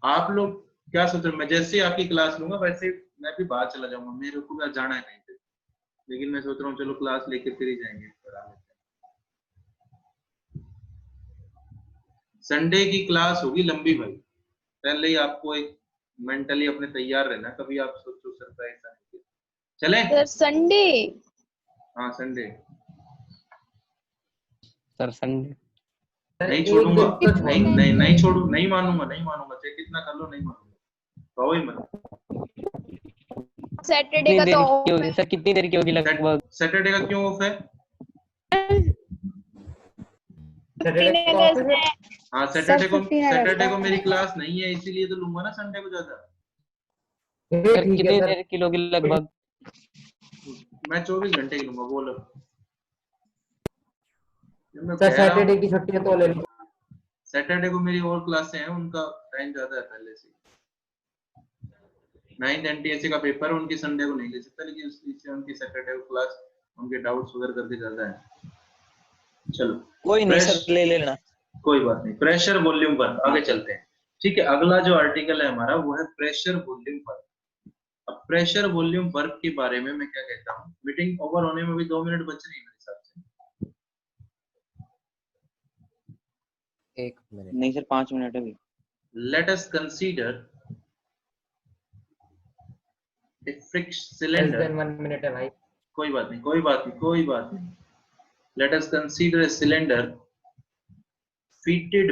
आप लोग क्या सोच रहे हो? मैं जैसे ही आपकी क्लास लूंगा वैसे मैं भी बाहर चला जाऊंगा, मेरे को भी जाना है कहीं पे, लेकिन मैं सोच रहा हूँ चलो क्लास लेके फिर ही जाएंगे। संडे की क्लास होगी लंबी भाई, पहले ही आपको एक मेंटली अपने तैयार रहना, कभी आप सोचो सरप्राइज नहीं। चले सर संडे। हाँ संडे सर संडे नहीं छोड़ूंगा, एक दिन तो नहीं छोड़ो। नहीं नहीं छोड़ू, नहीं मानूंगा, नहीं मानूंगा, चाहे कितना कर लो नहीं मानूंगा, कहो ही मत। सैटरडे का तो ऑफ है। सर कितनी देर की होगी लगभग? सैटरडे का क्यों ऑफ है? सैटरडे को ऑफिस है। हाँ सर, सैटरडे 15 अगस्त को मेरी क्लास नहीं है, इसीलिए तो लूंगा ना संडे को ज्यादा। सर ठीक कितनी है सर। देर की होगी लगभग? मैं 24 घंटे की लूंगा, बोलो। मैं सर कह रहा हूँ सैटरडे की छुट्टी है तो ले लो। सैटरडे को मेरी और क्लासें हैं, उनका टाइम ज्यादा है पहले से। 9th NTSC का पेपर है, उनकी संडे को नहीं ले सकता, लेकिन इससे उनकी सैटरडे को क्लास उनके डाउट्स वगैरह करके ज्यादा है। चलो कोई नहीं सर, ले लेना। कोई बात नहीं। प्रेशर वॉल्यूम वर्क, आगे चलते हैं। ठीक है, अगला जो आर्टिकल है हमारा वो है प्रेशर वॉल्यूम वर्क। अब प्रेशर वॉल्यूम वर्क के बारे में मैं क्या कहता हूँ, मीटिंग ओवर होने में भी 2 मिनट बच रही है मेरे हिसाब से। 1 मिनट। नहीं सर 5 मिनट है अभी। Let us consider a fixed less cylinder। Then 1 minute है भाई। कोई बात नहीं, कोई बात नहीं, कोई बात नहीं। Let us consider a cylinder fitted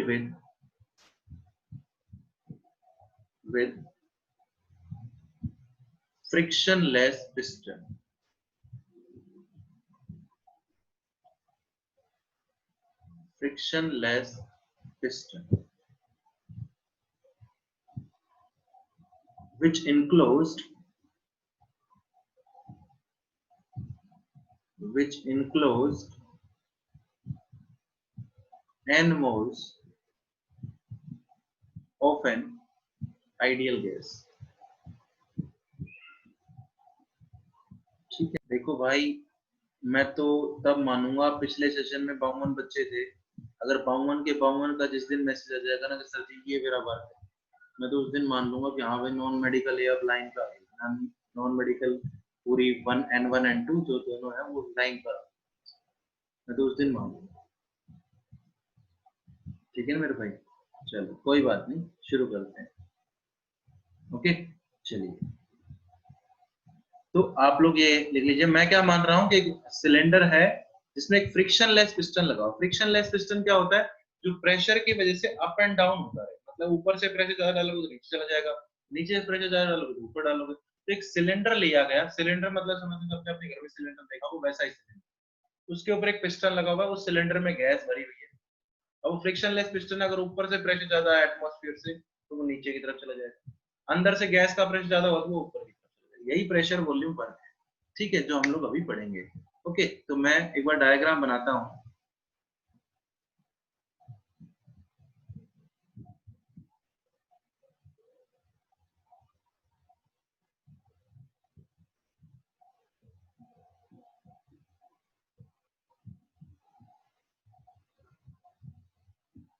with frictionless piston. Frictionless piston, which enclosed n moles of an ideal gas। ठीक है, देखो भाई मैं तो तब मानूंगा, पिछले सेशन में 52 बच्चे थे, अगर 52 के 52 का जिस दिन मैसेज आ जाएगा ना कि सर जी ये मेरा वर्क है, मैं तो उस दिन मान लूंगा कि हाँ भाई नॉन मेडिकल या लाइन का, नॉन मेडिकल पूरी 1 N1 N2 जो दोनों है वो लाइन पर, मैं तो उस दिन मान लूंगा। ठीक है ना मेरे भाई? चलो कोई बात नहीं, शुरू करते हैं। ओके चलिए, तो आप लोग ये लिख लीजिए, मैं क्या मान रहा हूँ कि एक सिलेंडर है जिसमें एक फ्रिक्शनलेस पिस्टन लगा हो। फ्रिक्शनलेस पिस्टन क्या होता है? जो प्रेशर की वजह से अप एंड डाउन होता है, मतलब ऊपर से प्रेशर ज्यादा डालोगे तो नीचे चला जाएगा, नीचे से प्रेशर ज्यादा डालोगे तो ऊपर डालोगे। तो एक सिलेंडर लिया गया, सिलेंडर मतलब समझ अपने अपने घर में सिलेंडर देखा हो वैसा ही सिलेंडर, उसके ऊपर एक पिस्टन लगा हुआ है, उस सिलेंडर में गैस भरी हुई है। अब फ्रिक्शनलेस पिस्टन अगर ऊपर से प्रेशर ज्यादा है एटमॉस्फेयर से, तो वो नीचे की तरफ चला जाएगा। अंदर से गैस का प्रेशर ज्यादा हुआ तो वो ऊपर की तरफ चला जाएगा। यही प्रेशर वॉल्यूम फर्क है, ठीक है, जो हम लोग अभी पढ़ेंगे। ओके, तो मैं एक बार डायग्राम बनाता हूँ।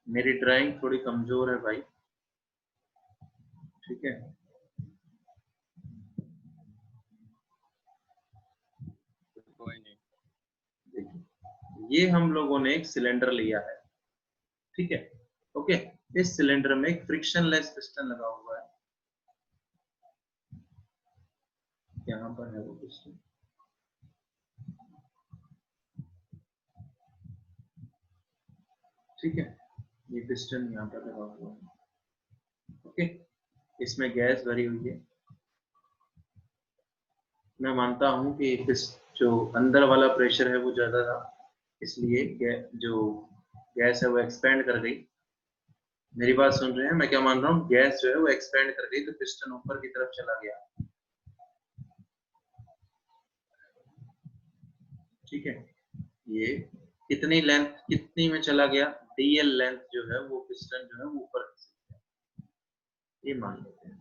मेरी ड्राइंग थोड़ी कमजोर है भाई, ठीक है। देखिए, ये हम लोगों ने एक सिलेंडर लिया है, ठीक है। ओके, इस सिलेंडर में एक फ्रिक्शनलेस पिस्टन लगा हुआ है, यहाँ पर है वो पिस्टन, ठीक है। ये पिस्टन यहाँ पर लगा हुआ है, ओके। इसमें गैस भरी हुई है। मैं मानता हूँ कि जो अंदर वाला प्रेशर है वो ज्यादा था, इसलिए जो गैस है वो एक्सपेंड कर गई। मेरी बात सुन रहे हैं? मैं क्या मान रहा हूँ, गैस जो है वो एक्सपेंड कर गई तो पिस्टन ऊपर की तरफ चला गया, ठीक है। ये कितनी में चला गया, डीएल लेंथ जो है वो पिस्टन जो है वो ऊपर खिसक गया, ये मान लेते हैं,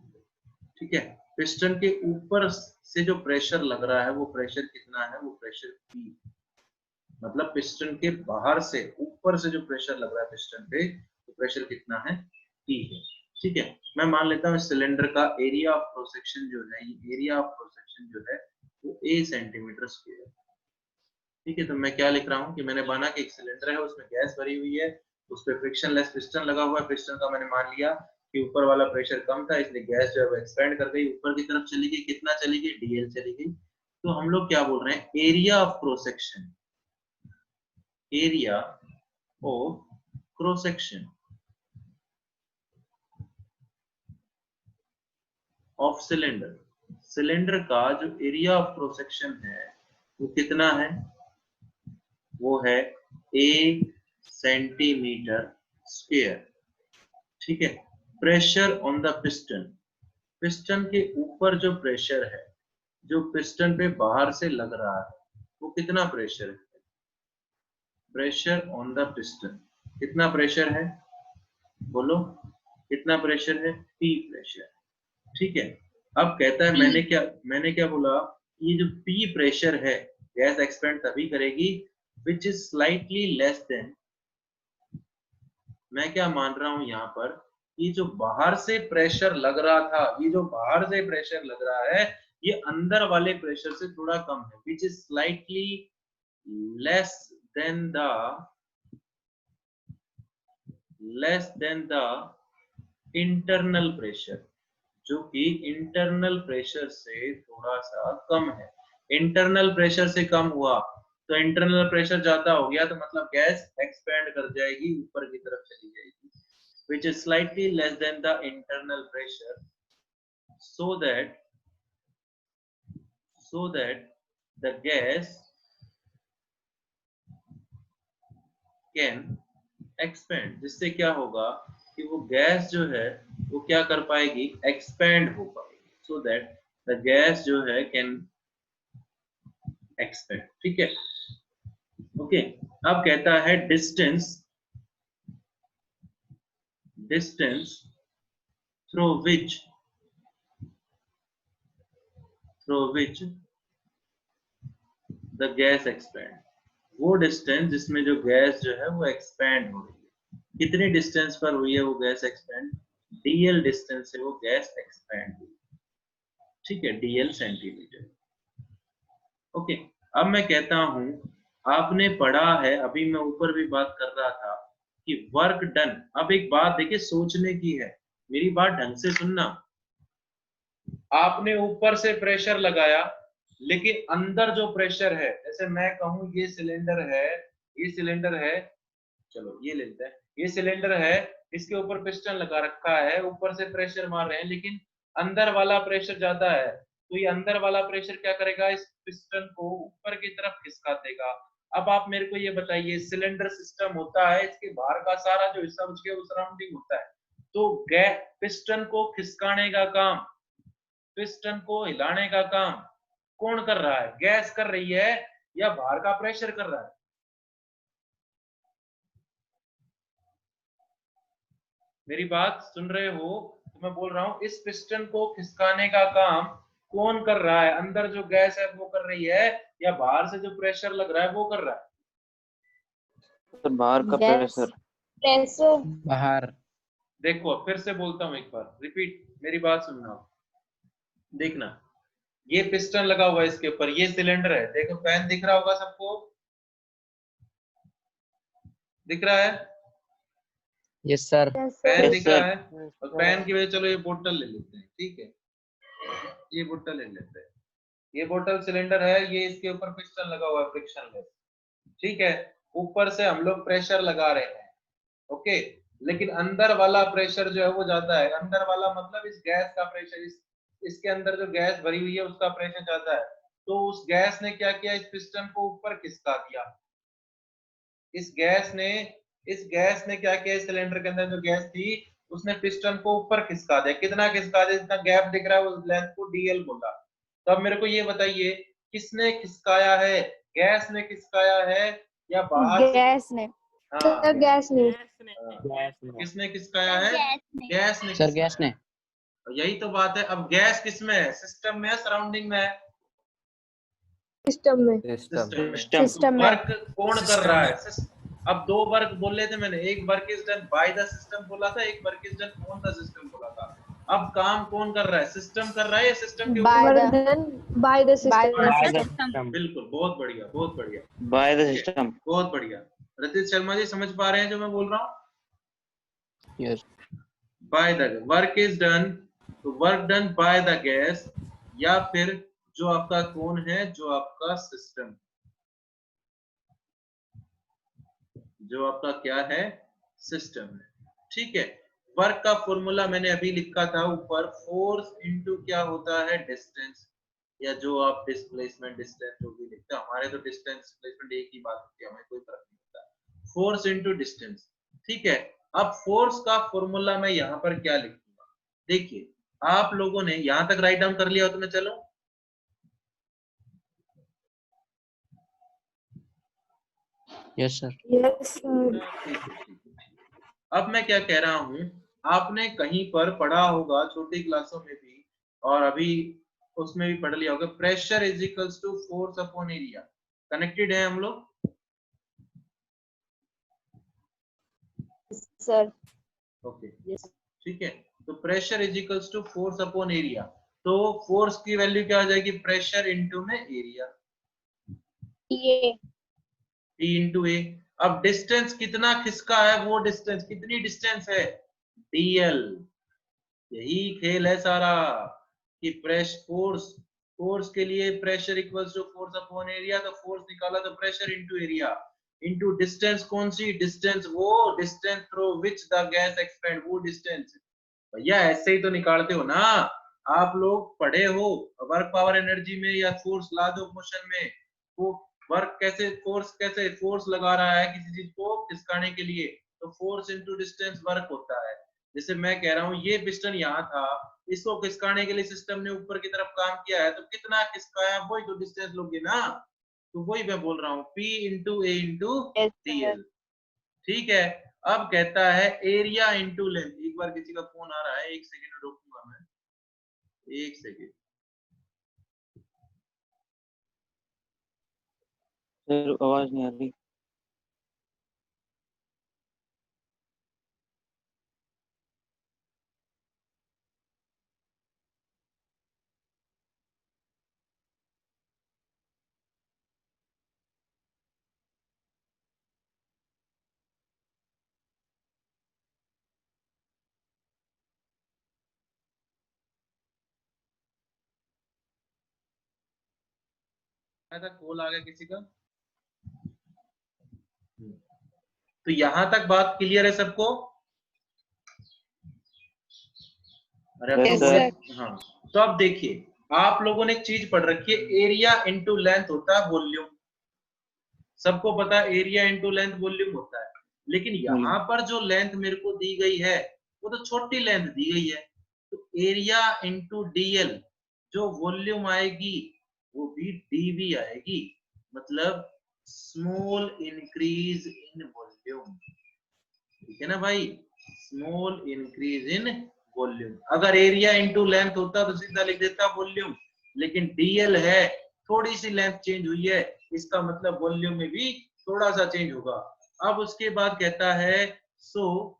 ठीक है। पिस्टन के ऊपर से जो प्रेशर लग रहा है वो प्रेशर कितना है, वो प्रेशर P, मतलब पिस्टन के बाहर से ऊपर से जो प्रेशर लग रहा है पिस्टन पे, तो प्रेशर कितना है, P है, ठीक है। मैं मान लेता हूँ सिलेंडर का एरिया ऑफ क्रॉस सेक्शन जो है, ये एरिया ऑफ क्रॉस सेक्शन जो है वो A सेंटीमीटर स्क्वायर, ठीक है। तो मैं क्या लिख रहा हूँ कि मैंने माना कि एक सिलेंडर है, उसमें गैस भरी हुई है, उस पर फ्रिक्शनलेस पिस्टन लगा हुआ है। पिस्टन का मैंने मान लिया कि ऊपर वाला प्रेशर कम था, इसलिए गैस जो है वो एक्सपेंड कर गई, ऊपर की तरफ चली गई। कितना चली गई, डीएल चली गई। तो हम लोग क्या बोल रहे हैं, area of cross section, area of cross section of cylinder, cylinder का जो एरिया ऑफ क्रॉस सेक्शन है वो कितना है, वो है A सेंटीमीटर स्क्वायर, ठीक है। Pressure on the piston, piston के ऊपर जो प्रेशर है, जो पिस्टन पे बाहर से लग रहा है, वो कितना प्रेशर है, प्रेशर ऑन द पिस्टन, कितना प्रेशर है, बोलो कितना प्रेशर है, P प्रेशर, ठीक है। अब कहता है मैंने क्या बोला, ये जो P प्रेशर है, गैस एक्सपेंड तभी करेगी which is slightly less than, मैं क्या मान रहा हूं यहाँ पर, ये जो बाहर से प्रेशर लग रहा था, ये जो बाहर से प्रेशर लग रहा है, ये अंदर वाले प्रेशर से थोड़ा कम है, which is slightly less than the internal pressure, जो कि इंटरनल प्रेशर से थोड़ा सा कम है। इंटरनल प्रेशर से कम हुआ तो इंटरनल प्रेशर ज्यादा हो गया, तो मतलब गैस एक्सपेंड कर जाएगी, ऊपर की तरफ चली जाएगी, which is slightly less than the internal pressure, so that the gas can expand, जिससे क्या होगा कि वो गैस जो है वो क्या कर पाएगी, एक्सपेंड हो पाएगी, so that the gas जो है can expand, ठीक है। ओके, अब कहता है distance through which the gas expand, वो डिस्टेंस जिसमें जो गैस जो है वो एक्सपेंड हो रही है, कितनी डिस्टेंस पर हुई है वो गैस एक्सपेंड, डीएल डिस्टेंस से वो गैस एक्सपेंड हुई, ठीक है, डीएल सेंटीमीटर। ओके, अब मैं कहता हूं, आपने पढ़ा है, अभी मैं ऊपर भी बात कर रहा था कि वर्क डन। अब एक बात देखिए, सोचने की है, मेरी बात ढंग से सुनना। आपने ऊपर से प्रेशर लगाया, लेकिन अंदर जो प्रेशर है, जैसे मैं कहूं ये सिलेंडर है, चलो ये लेते हैं, ये सिलेंडर है, इसके ऊपर पिस्टन लगा रखा है, ऊपर से प्रेशर मार रहे हैं, लेकिन अंदर वाला प्रेशर ज्यादा है, तो ये अंदर वाला प्रेशर क्या करेगा, इस पिस्टन को ऊपर की तरफ खिसका देगा। अब आप मेरे को ये बताइए, सिलेंडर सिस्टम होता है, इसके बाहर का सारा जो हिस्सा उसके सराउंडिंग होता है, तो गैस पिस्टन को खिसकाने का काम, पिस्टन को हिलाने का काम कौन कर रहा है? गैस कर रही है या बाहर का प्रेशर कर रहा है? मेरी बात सुन रहे हो? तो मैं बोल रहा हूं इस पिस्टन को खिसकाने का काम कौन कर रहा है? अंदर जो गैस है वो कर रही है या बाहर से जो प्रेशर लग रहा है वो कर रहा है? सर बाहर का Yes. प्रेशर। प्रेशर बाहर। देखो फिर से बोलता हूं, एक बार रिपीट, मेरी बात सुनना, देखना, ये पिस्टन लगा हुआ है इसके ऊपर, ये सिलेंडर है, देखो फैन दिख रहा होगा सबको, दिख रहा है? Yes sir. फैन Yes, दिख रहा sir. है, और फैन की वजह, चलो ये बोतल ले लेते हैं, ठीक है, ये बोतल ले लेते हैं, ये बोतल सिलेंडर है, ये इसके ऊपर पिस्टन लगा हुआ है फ्रिक्शन लेस, ठीक है, ऊपर से हम लोग प्रेशर लगा रहे हैं, ओके, लेकिन अंदर वाला प्रेशर जो है वो ज्यादा है, अंदर वाला मतलब इस गैस का प्रेशर, इसके अंदर जो गैस भरी हुई है उसका प्रेशर ज्यादा है, तो उस गैस ने क्या किया, इस पिस्टन को ऊपर खिसका दिया, इस गैस ने क्या किया, इस सिलेंडर के अंदर जो गैस थी उसने पिस्टन को ऊपर खिसका दिया, कितना खिसका दिया, जितना गैप दिख रहा है उस लेंथ को डीएल बोला। तो अब मेरे को ये बताइए किसने खिसकाया है, गैस ने खिसकाया है या बाहर से? गैस ने। हाँ, गैस ने किसने खिसकाया है? गैस ने। सर गैस ने। यही तो बात है, अब गैस किसमें है, सिस्टम में है, सराउंडिंग में है? सिस्टम में। सिस्टम में। वर्क कौन कर रहा है? अब दो वर्क बोले थे मैंने, एक work is done by the system बोला था, एक work is done on the system बोला था। अब काम कौन कर रहा है, सिस्टम कर रहा है या सिस्टम के By ऊपर? the- bye the system. System. बिल्कुल, बहुत बढ़िया, बहुत बढ़िया, बाय द सिस्टम। बहुत बढ़िया। रतीश शर्मा जी समझ पा रहे हैं जो मैं बोल रहा हूँ? Yes. By the work is done, तो work done by the gas, या फिर जो आपका कौन है, जो आपका सिस्टम, जो आपका क्या है, सिस्टम है, ठीक है। वर्क का फॉर्मूला मैंने अभी लिखा था ऊपर, फोर्स इनटू क्या होता है, डिस्टेंस, या जो आप डिस्प्लेसमेंट डिस्टेंस जो भी लिखते हैं, हमारे तो डिस्टेंस डिस्प्लेसमेंट एक ही बात होती है, हमें कोई फर्क नहीं पड़ता, फोर्स इनटू डिस्टेंस, ठीक है। अब फोर्स का फॉर्मूला मैं यहाँ पर क्या लिखूंगा, देखिए आप लोगों ने यहाँ तक राइट डाउन कर लिया हो तो मैं चलूं? Yes sir. यस ठीक है। अब मैं क्या कह रहा हूं, आपने कहीं पर पढ़ा होगा छोटी क्लासों में भी, और अभी उसमें भी पढ़ लिया होगा, pressure is equals to force upon area. Connected है हम लोग? सर। ओके, ठीक है, तो pressure is equals to force upon area, तो फोर्स की वैल्यू क्या हो जाएगी, प्रेशर इनटू में एरिया, ये P इंटू ए। अब डिस्टेंस कितना खिसका है, वो डिस्टेंस कितनी डिस्टेंस है, dl। यही खेल है सारा कि फोर्स के लिए pressure equals to force upon area, तो फोर्स निकाला तो pressure into area into distance, कौन सी डिस्टेंस, वो distance through which the gas expand, वो डिस्टेंस। भैया ऐसे ही तो निकालते हो ना आप लोग, पढ़े हो वर्क पावर एनर्जी में या फोर्स लॉ ऑफ मोशन में, वो वर्क कैसे, फोर्स लगा रहा है किसी चीज को खिसकाने के लिए, तो फोर्स इनटू डिस्टेंस वर्क होता है। जैसे मैं कह रहा हूँ ये पिस्टन यहाँ था, इसको खिसकाने के लिए सिस्टम ने ऊपर की तरफ काम किया है, तो कितना खिसकाया, वही तो डिस्टेंस लोगे ना, तो वही मैं बोल रहा हूँ, P इंटू ए इंटू DL, ठीक है। अब कहता है एरिया इंटू लेंथ, एक बार किसी का फोन आ रहा है, एक सेकेंड रोकूंगा मैं, एक सेकेंड। सर आवाज नहीं आ रही। कॉल आ गया किसी का? तो यहां तक बात क्लियर है सबको? अरे अब Yes, तो sir. हाँ, तो अब देखिए आप लोगों ने एक चीज पढ़ रखी है, एरिया इंटू लेंथ होता है वॉल्यूम, सबको पता है एरिया इंटू लेंथ वॉल्यूम होता है, लेकिन यहाँ पर जो लेंथ मेरे को दी गई है वो तो छोटी लेंथ दी गई है। तो एरिया इंटू डीएल, जो वॉल्यूम आएगी वो भी डीवी आएगी, मतलब स्मॉल इंक्रीज इन वॉल्यूम। ठीक है ना भाई, स्मॉल इंक्रीज इन वॉल्यूम। अगर एरिया इंटू लेंथ होता तो सीधा लिख देता वॉल्यूम, लेकिन डीएल है, थोड़ी सी लेंथ चेंज हुई है, इसका मतलब वॉल्यूम में भी थोड़ा सा चेंज होगा। अब उसके बाद कहता है सो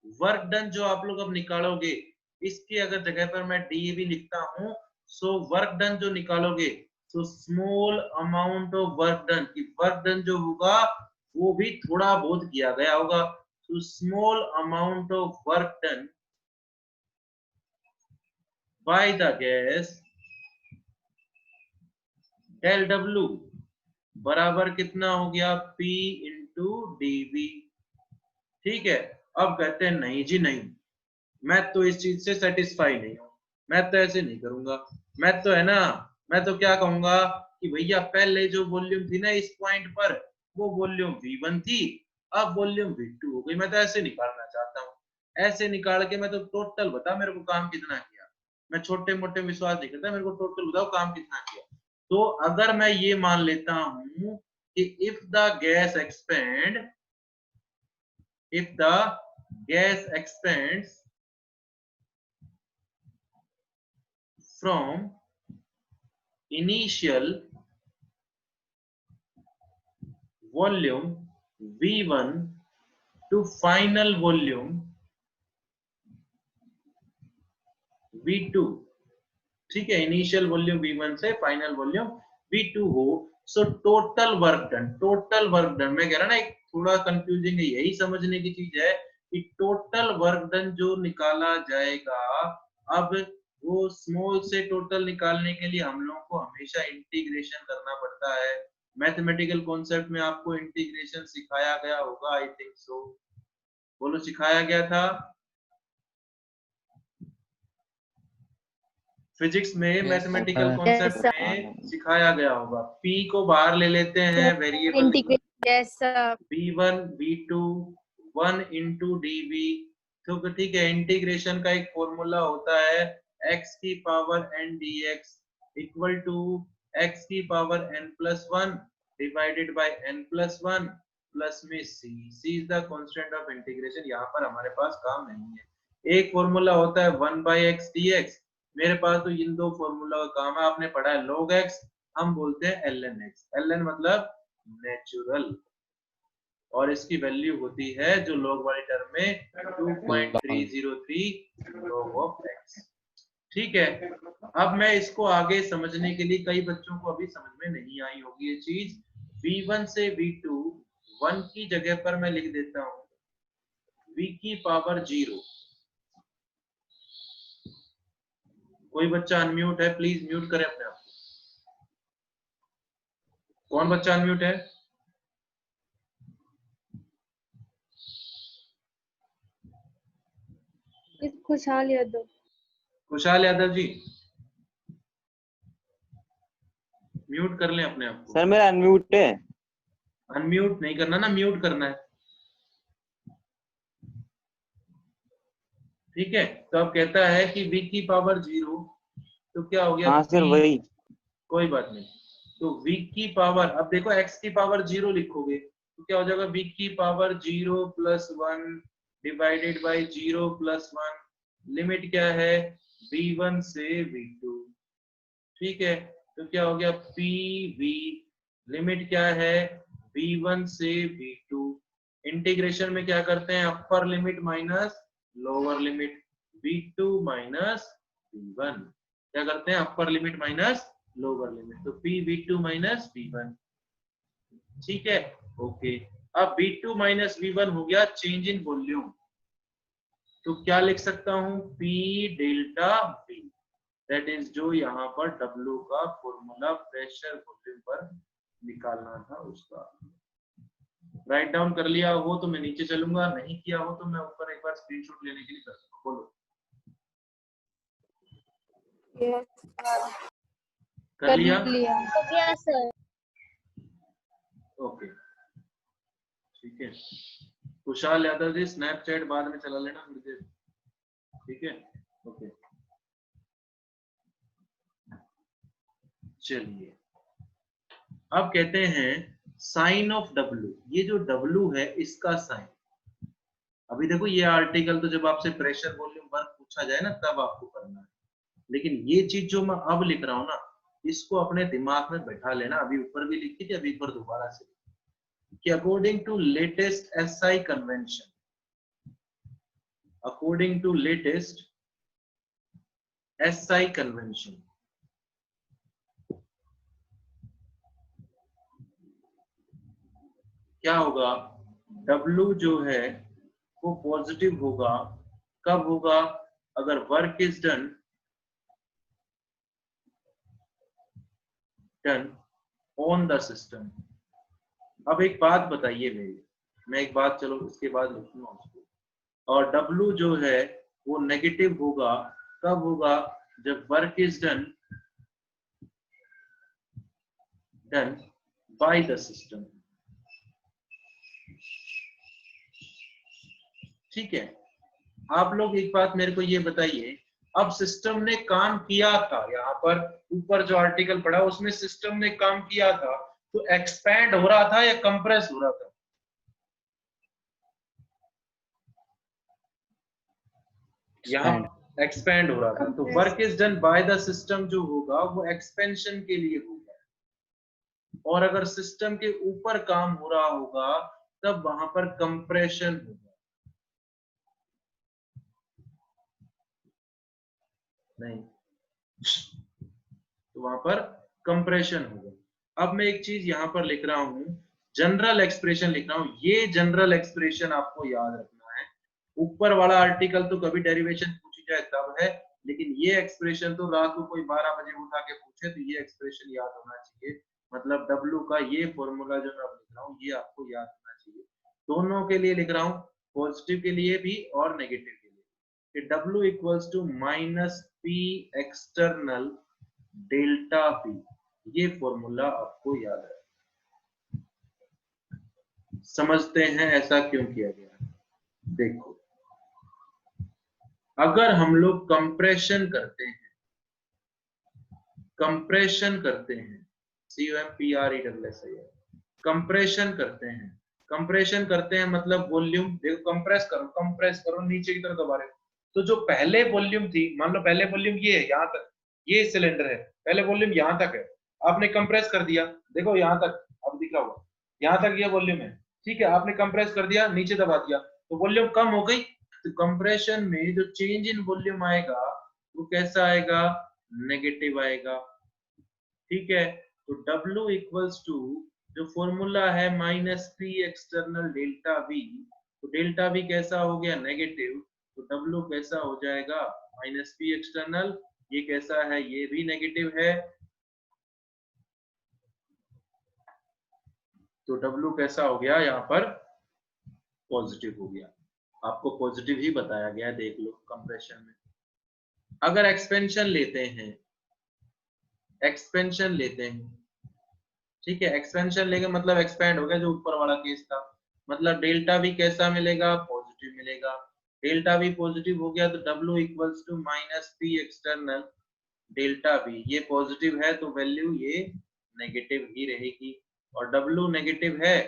वर्क डन, जो आप लोग अब निकालोगे, इसकी अगर जगह पर मैं डीवी लिखता हूं, सो वर्क डन जो निकालोगे, तो small amount of work done, की वर्क डन जो होगा वो भी थोड़ा बहुत किया गया होगा। तो small amount of work done by the gas del W बराबर कितना हो गया, P इंटू डीवी। ठीक है, अब कहते हैं नहीं जी नहीं, मैं तो इस चीज से सेटिस्फाई नहीं हूं, मैं तो ऐसे नहीं करूंगा। मैं तो है ना, मैं तो क्या कहूंगा कि भैया पहले जो वॉल्यूम थी ना इस पॉइंट पर, वो वॉल्यूम V1 थी, अब वॉल्यूम V2 हो गई। मैं तो ऐसे निकालना चाहता हूँ, ऐसे निकाल के मैं तो टोटल बता मेरे को काम कितना किया। मैं छोटे मोटे विश्वास नहीं करता, मेरे को टोटल बताओ काम कितना किया। तो अगर मैं ये मान लेता हूं कि if the gas expands from initial volume V1 to final volume V2, ठीक है, इनिशियल वॉल्यूम V1 से फाइनल वॉल्यूम V2 हो, सो टोटल वर्क डन, मैं कह रहा ना एक थोड़ा कंफ्यूजिंग है, यही समझने की चीज है कि टोटल वर्क डन जो निकाला जाएगा, अब वो स्मॉल से टोटल निकालने के लिए हम लोगों को हमेशा इंटीग्रेशन करना पड़ता है। मैथमेटिकल कॉन्सेप्ट में आपको इंटीग्रेशन सिखाया गया होगा, आई थिंक सो, बोलो सिखाया गया था फिजिक्स में, मैथमेटिकल कॉन्सेप्ट में सिखाया गया होगा। P को बाहर ले लेते हैं, variable V1 V2 1 into DV. तो ठीक है, इंटीग्रेशन का एक फॉर्मूला होता है x की power n dx equal to x की power n+1 divided by n+1 plus में c is the constant of integration. यहाँ पर हमारे पास काम नहीं है। एक फॉर्मूला होता है 1/x dx, मेरे पास तो इन दो फॉर्मूला का काम है। आपने पढ़ा है log x, हम बोलते हैं ln x, ln मतलब नेचुरल, और इसकी वैल्यू होती है जो log वाली टर्म में 2.303 log of x। ठीक है, अब मैं इसको आगे समझने के लिए, कई बच्चों को अभी समझ में नहीं आई होगी ये चीज, V1 से V2 1 की जगह पर मैं लिख देता हूं v की पावर 0। कोई बच्चा अनम्यूट है, प्लीज म्यूट करें अपने आप को। कौन बच्चा अनम्यूट है? खुशहाल यादव। खुशहाल यादव जी, म्यूट कर लें अपने आप को। सर मेरा अनम्यूट है। अनम्यूट नहीं करना ना, म्यूट करना है। ठीक है, तो अब कहता है कि v की पावर 0, तो क्या हो गया? हाँ सर वही। कोई बात नहीं, तो v की पावर, अब देखो x की पावर 0 लिखोगे तो क्या हो जाएगा? v की power 0 plus 1 divided by 0 plus 1, limit क्या है? v1 से v2। ठीक है, तो क्या हो गया? pv, लिमिट क्या है? v1 से v2। इंटीग्रेशन में क्या करते हैं? Upper limit minus lower limit, v2 minus v1। क्या करते हैं? Upper limit minus lower limit, तो pv2 माइनस v1। ठीक है, ओके। अब v2 माइनस v1 हो गया चेंज इन वॉल्यूम, तो क्या लिख सकता हूं? p delta v, that is जो यहाँ पर W का फॉर्मूला प्रेशर वॉल्यूम पर निकालना था उसका। राइट डाउन कर लिया हो तो मैं नीचे चलूंगा, नहीं किया हो तो मैं ऊपर एक बार स्क्रीनशॉट लेने के लिए कर सकता हूं। बोलो, कर लिया? सर। ओके, ठीक है। खुशहाल यादव जी स्नैपचैट बाद में चला लेना मुझे, ठीक है? ओके चलिए, अब कहते हैं साइन ऑफ डब्ल्यू। ये जो डब्ल्यू है इसका साइन, अभी देखो ये आर्टिकल तो जब आपसे प्रेशर वॉल्यूम वर्क पूछा जाए ना तब आपको करना है, लेकिन ये चीज जो मैं अब लिख रहा हूं ना इसको अपने दिमाग में बैठा लेना। अभी ऊपर भी लिखी थी, अभी एक बार दोबारा से कि according to latest SI convention, according to latest SI convention, क्या होगा? W जो है वो पॉजिटिव होगा, कब होगा? अगर work is done on the system. अब एक बात बताइए मेरी, मैं एक बात चलो उसके बाद लिखूंगा उसको। और W जो है वो नेगेटिव होगा, कब होगा? जब work is done by the system. ठीक है, आप लोग एक बात मेरे को ये बताइए, अब सिस्टम ने काम किया था, यहाँ पर ऊपर जो आर्टिकल पढ़ा उसमें सिस्टम ने काम किया था, तो एक्सपैंड हो रहा था या कंप्रेस हो रहा था? यहाँ एक्सपैंड हो रहा था, तो work is done by the system जो होगा वो एक्सपेंशन के लिए होगा। और अगर सिस्टम के ऊपर काम हो रहा होगा तब वहां पर कंप्रेशन होगा। नहीं, तो वहां पर कंप्रेशन होगा। अब मैं एक चीज यहां पर लिख रहा हूं, जनरल एक्सप्रेशन लिख रहा हूं। ये जनरल एक्सप्रेशन आपको याद रखना है। ऊपर वाला आर्टिकल तो कभी डेरिवेशन पूछी जाए तब है, लेकिन ये एक्सप्रेशन तो रात को कोई 12 बजे उठा के पूछे तो ये एक्सप्रेशन याद होना चाहिए। मतलब W का ये फॉर्मूला जो मैं लिख रहा हूँ ये आपको याद होना चाहिए। दोनों के लिए लिख रहा हूँ, पॉजिटिव के लिए भी और नेगेटिव के लिए। कि W equals to minus P external delta P, ये फॉर्मूला आपको याद है। समझते हैं ऐसा क्यों किया गया? देखो, अगर हम लोग कंप्रेशन करते हैं, कंप्रेशन करते हैं, COMPRESS, कंप्रेशन करते हैं, कंप्रेशन करते हैं मतलब वॉल्यूम, देखो कंप्रेस करो नीचे की तरफ दबा रहे हो, तो जो पहले वॉल्यूम थी, मान लो पहले वॉल्यूम ये है, यहाँ तक ये सिलेंडर है, पहले वॉल्यूम यहाँ तक है, आपने कंप्रेस कर दिया, देखो यहाँ तक अब दिख रहा होगा, यहाँ तक ये वॉल्यूम है, ठीक है, आपने कंप्रेस कर दिया, नीचे दबा दिया तो वॉल्यूम कम हो गई। तो कंप्रेशन में जो चेंज इन वॉल्यूम आएगा वो कैसा आएगा? नेगेटिव आएगा। ठीक है, तो W इक्वल्स टू जो फॉर्मूला है minus P external delta V, तो डेल्टा V कैसा हो गया? नेगेटिव, तो W कैसा हो जाएगा? माइनस P एक्सटर्नल, ये कैसा है? ये भी नेगेटिव है, तो W कैसा हो गया? यहाँ पर पॉजिटिव हो गया। आपको पॉजिटिव ही बताया गया है, देख लो कंप्रेशन में। अगर एक्सपेंशन लेते हैं, एक्सपेंशन लेते हैं, ठीक है, एक्सपेंशन लेंगे मतलब एक्सपैंड हो गया, जो ऊपर वाला केस था, मतलब डेल्टा V कैसा मिलेगा? पॉजिटिव मिलेगा। डेल्टा V पॉजिटिव हो गया तो W equals to minus P external delta V, ये पॉजिटिव है तो वैल्यू ये नेगेटिव ही रहेगी, और W नेगेटिव है,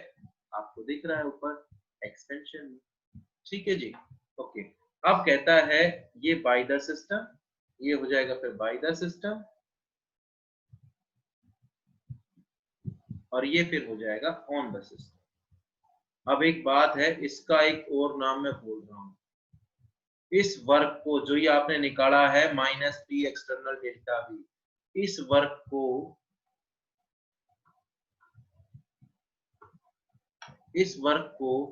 आपको दिख रहा है ऊपर एक्सपेंशन में। ठीक है जी, ओके। अब कहता है ये बाय द सिस्टम, ये हो जाएगा फिर बाय द सिस्टम, और ये फिर हो जाएगा ऑन द सिस्टम। अब एक बात है, इसका एक और नाम मैं बोल रहा हूं, इस वर्क को जो ये आपने निकाला है minus P external delta V, इस वर्क को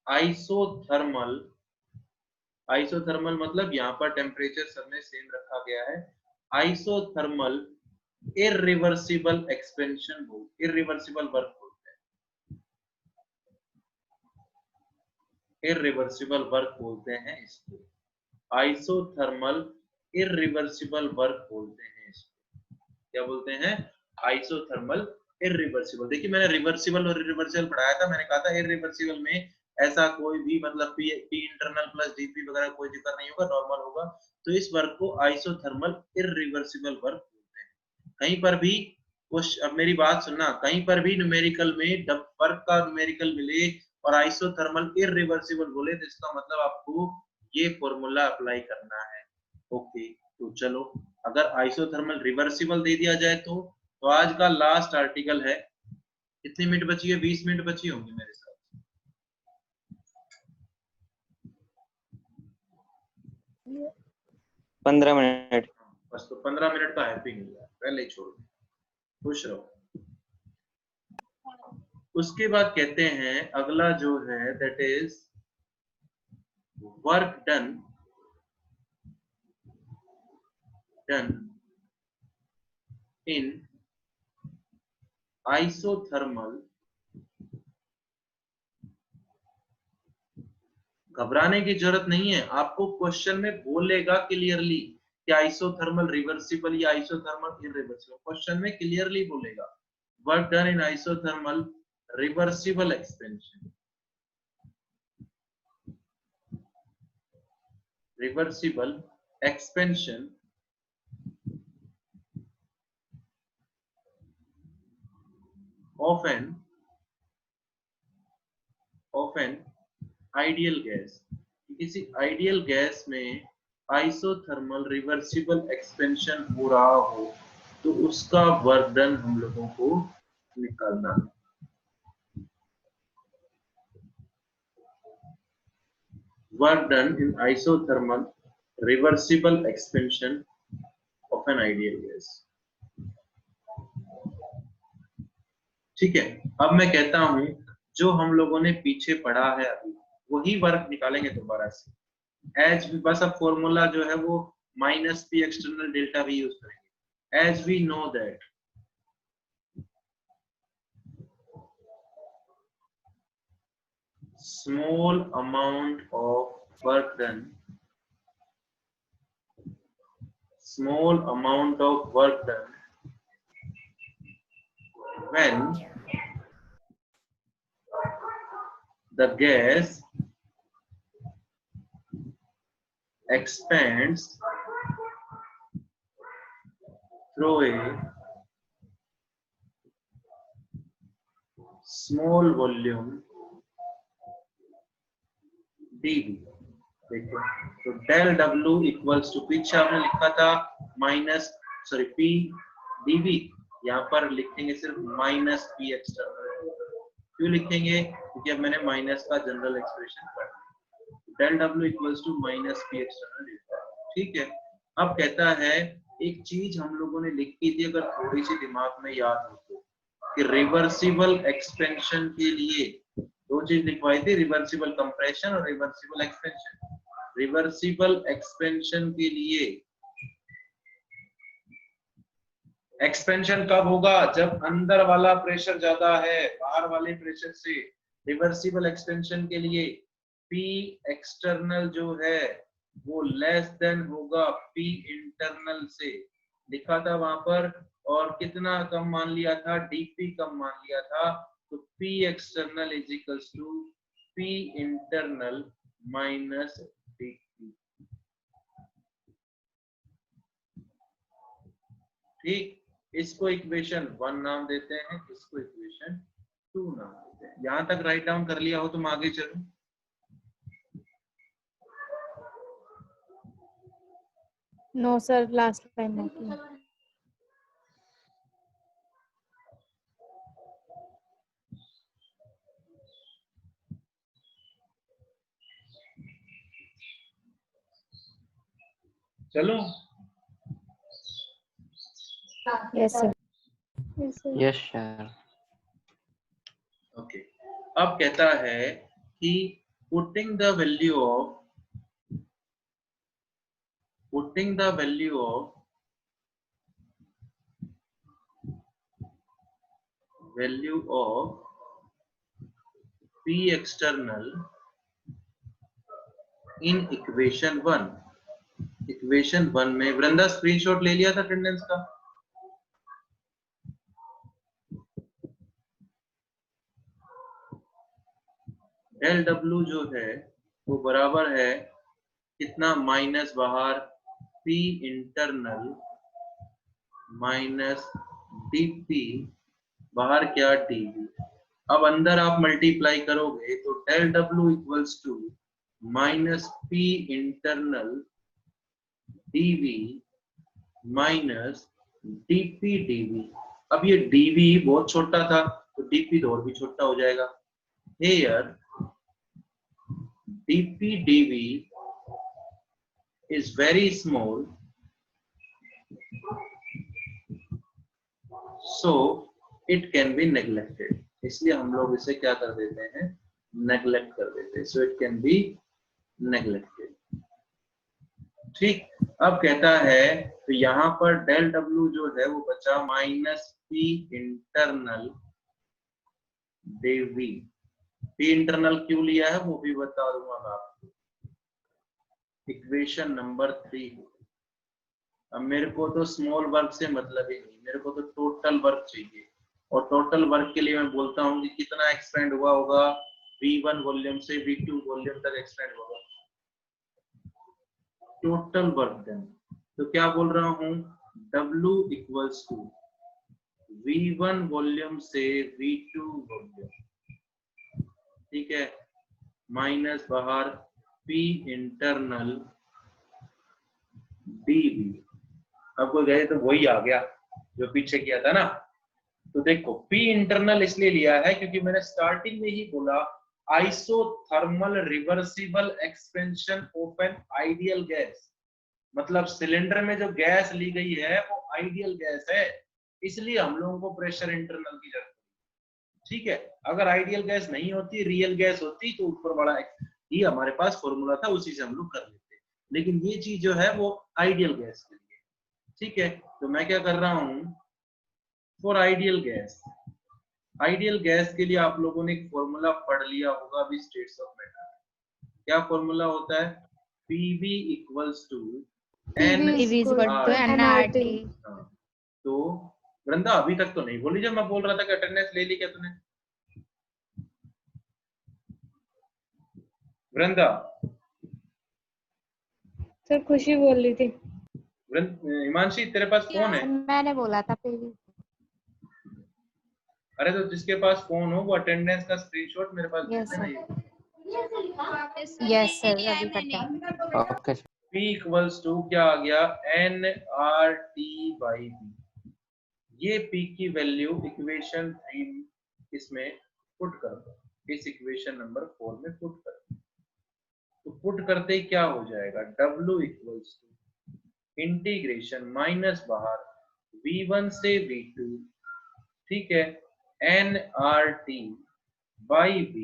आइसोथर्मल, आइसोथर्मल मतलब यहाँ पर टेम्परेचर सब में सेम रखा गया है, isothermal irreversible expansion, irreversible work बोलते हैं, इरिवर्सिबल वर्क बोलते हैं इसको, आइसोथर्मल इरिवर्सिबल वर्क बोलते हैं इसको। क्या बोलते हैं? Isothermal irreversible. देखिए मैंने रिवर्सिबल और इरिवर्सिबल पढ़ाया था, मैंने कहा था इरिवर्सिबल में ऐसा कोई भी मतलब पी इंटरनल प्लस डीपी वगैरह कोई दिक्कत नहीं होगा, नॉर्मल होगा। तो इस वर्क को आइसोथर्मल इरिवर्सिबल वर्क बोलते हैं। कहीं पर भी अब मेरी बात सुनना, कहीं पर भी न्यूमेरिकल में वर्क का न्यूमेरिकल मिले और आइसोथर्मल इरिवर्सिबल बोले तो इसका मतलब आपको ये फॉर्मूला अप्लाई करना है। ओके, तो चलो अगर आइसोथर्मल रिवर्सिबल दे दिया जाए तो आज का लास्ट आर्टिकल है। कितनी मिनट बची है? 20 मिनट बची होंगी मेरे साथ। 15 मिनट। बस तो 15 मिनट का हैप्पी न्यू ईयर पहले ही छोड़ दो, खुश रहो। उसके बाद कहते हैं अगला जो है that is work done in isothermal. घबराने की जरूरत नहीं है, आपको क्वेश्चन में बोलेगा क्लियरली कि आइसोथर्मल रिवर्सिबल या आइसोथर्मल इरिवर्सिबल, क्वेश्चन में क्लियरली बोलेगा work done in isothermal reversible expansion, reversible expansion of an ideal gas. किसी आइडियल गैस में आइसोथर्मल रिवर्सिबल एक्सपेंशन हो रहा हो तो उसका वर्क डन हम लोगों को निकालना है। Work done in isothermal reversible expansion of an ideal gas. ठीक है, अब मैं कहता हूं जो हम लोगों ने पीछे पढ़ा है अभी वही वर्क निकालेंगे दोबारा से। एज बस अब फॉर्मूला जो है वो माइनस पी एक्सटर्नल डेल्टा भी यूज करेंगे। As we know that small amount of work done, small amount of work done when the gas expands through a small volume dV। देखो तो डेल W इक्वल्स टू पीछे हमने लिखा था minus P dV, यहाँ पर लिखेंगे सिर्फ माइनस P एक्सटर्नल। क्यों लिखेंगे? क्योंकि अब मैंने माइनस का जनरल एक्सप्रेशन पढ़ा, del W equals to minus P external. ठीक है, अब कहता है एक चीज हम लोगों ने लिखी थी, अगर थोड़ी सी दिमाग में याद हो तो, कि रिवर्सिबल एक्सपेंशन के लिए दो चीज लिखवाई थी, रिवर्सिबल कंप्रेशन और रिवर्सिबल एक्सपेंशन। रिवर्सिबल एक्सपेंशन के लिए एक्सपेंशन कब होगा? जब अंदर वाला प्रेशर ज्यादा है बाहर वाले प्रेशर से। रिवर्सिबल एक्सपेंशन के लिए P एक्सटर्नल जो है वो लेस देन होगा P इंटरनल से, लिखा था वहां पर। और कितना कम मान लिया था? dP कम मान लिया था। तो P external is equals to P internal minus dP। ठीक, इसको इक्वेशन 1 नाम देते हैं, इसको इक्वेशन 2 नाम देते हैं। यहां तक राइट डाउन कर लिया हो तो मैं आगे चलूं। नो सर, लास्ट टाइम बाकी। चलो yes sir. Yes sir. Okay, अब कहता है कि putting the value of P external in equation 1। Equation 1 में वृंदा स्क्रीनशॉट ले लिया था अटेंडेंस का? डेल डब्ल्यू जो है वो बराबर है कितना, माइनस बाहर पी इंटरनल माइनस डीपी बाहर क्या डीवी। अब अंदर आप मल्टीप्लाई करोगे तो del W equals to minus P internal dV minus dP dV. अब ये डीवी बहुत छोटा था तो डीपी तो और भी छोटा हो जाएगा। Here dP dV is very small, so it can be neglected. इसलिए हम लोग इसे क्या कर देते हैं, नेग्लेक्ट कर देते हैं। so it can be neglected। ठीक, अब कहता है तो यहाँ पर डेल डब्ल्यू जो है वो बचा minus P internal dV. P internal क्यों लिया है वो भी बता दूंगा मैं आपको। Equation number 3। अब मेरे को तो स्मॉल वर्क से मतलब ही नहीं, मेरे को तो टोटल वर्क चाहिए। और टोटल वर्क के लिए मैं बोलता हूँ कि कितना एक्सपेंड हुआ होगा, V1 वॉल्यूम से V2 वॉल्यूम तक एक्सपेंड होगा टोटल वर्क डन। तो क्या बोल रहा हूँ, W equals to V1 volume से V2 वॉल्यूम, ठीक है, माइनस बाहर P इंटरनल डीवी। अब कोई गए तो वही आ गया जो पीछे किया था ना। तो देखो P इंटरनल इसलिए लिया है क्योंकि मैंने स्टार्टिंग में ही बोला isothermal reversible expansion of an ideal gas, मतलब सिलेंडर में जो गैस ली गई है वो आइडियल गैस है, इसलिए हम लोगों को प्रेशर इंटरनल की जरूरत है। ठीक है, अगर आइडियल गैस नहीं होती, रियल गैस होती तो ऊपर बड़ा ये हमारे पास फॉर्मूला था, उसी से हम लोग कर लेते। लेकिन ये चीज जो है वो आइडियल गैस के लिए। ठीक है, तो मैं क्या कर रहा हूं, for ideal gas, ideal gas के लिए आप लोगों ने एक फॉर्मूला पढ़ लिया होगा अभी स्टेट्स ऑफ मैटर। क्या फॉर्मूला होता है, PV इक्वल्स टू NRT। तो वृंदा अभी तक तो नहीं बोली, जब मैं बोल रहा था कि अटेंडेंस ले ली क्या तूने वृंदा? सर खुशी बोल रही थी। हिमांशी तेरे पास फोन है? मैंने बोला था पहले। अरे तो जिसके पास फोन हो वो अटेंडेंस का स्क्रीनशॉट मेरे पास यस भेजना सर, यस सर, अभी करते हैं। ओके P इक्वल्स टू क्या आ गया, NRT बाई B। ये P की वैल्यू इक्वेशन 3 इसमें पुट कर दो, इस इक्वेशन नंबर 4 में पुट कर दो। तो पुट करते ही क्या हो जाएगा, W equals to integration minus बाहर V1 से V2, ठीक है, NRT बाई B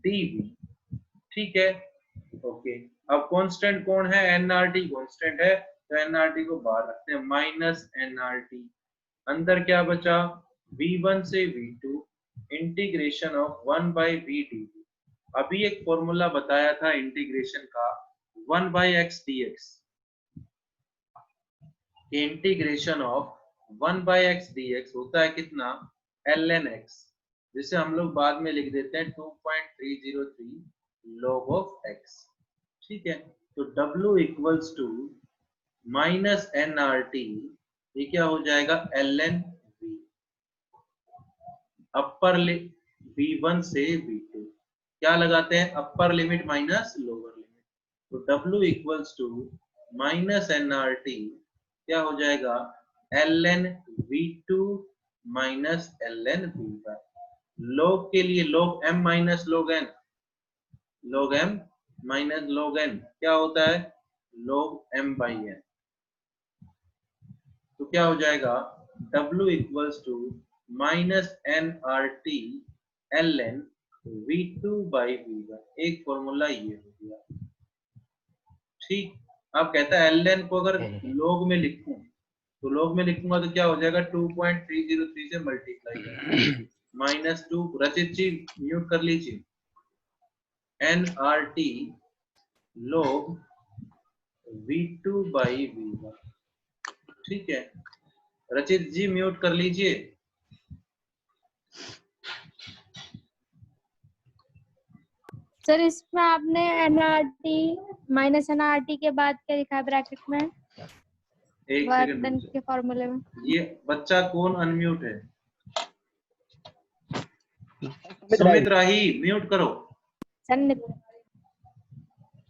dV, ठीक है, ओके। अब कांस्टेंट कौन है, NRT कांस्टेंट है, तो NRT को बाहर रखते हैं, माइनस NRT, अंदर क्या बचा, V1 से V2 integration of 1 by V dV। अभी एक फॉर्मूला बताया था इंटीग्रेशन का 1 by x dx, integration of 1 by x dx होता है कितना, ln x, जिसे हम लोग बाद में लिख देते हैं 2.303 log of x। ठीक है, तो W equals to minus NRT, ये क्या हो जाएगा, ln V, अपर V1 से V2 क्या लगाते हैं, upper limit minus lower limit, तो W equals to minus NRT क्या हो जाएगा, ln V2 minus ln V1। log के लिए log m minus log n, log m minus log n क्या होता है, log m बाई n। तो क्या हो जाएगा, W equals to minus NRT ln V2 by V1। एक फॉर्मूला ये हो गया। ठीक, अब कहता है ln को अगर log में लिखूं तो log में लिखूंगा तो क्या हो जाएगा, 2.303 से मल्टीप्लाई माइनस 2, रचित जी म्यूट कर लीजिए, NRT log V2 by V1। ठीक है, रचित जी म्यूट कर लीजिए। सर इसमें आपने एनआरटी माइनस एनआरटी के बाद क्या लिखा है ब्रैकेट में? एक वर्क सेकंड डन रुक के फॉर्मूले में। जाओ। ये बच्चा कौन अनम्यूट है? सुमित राही, म्यूट करो। सर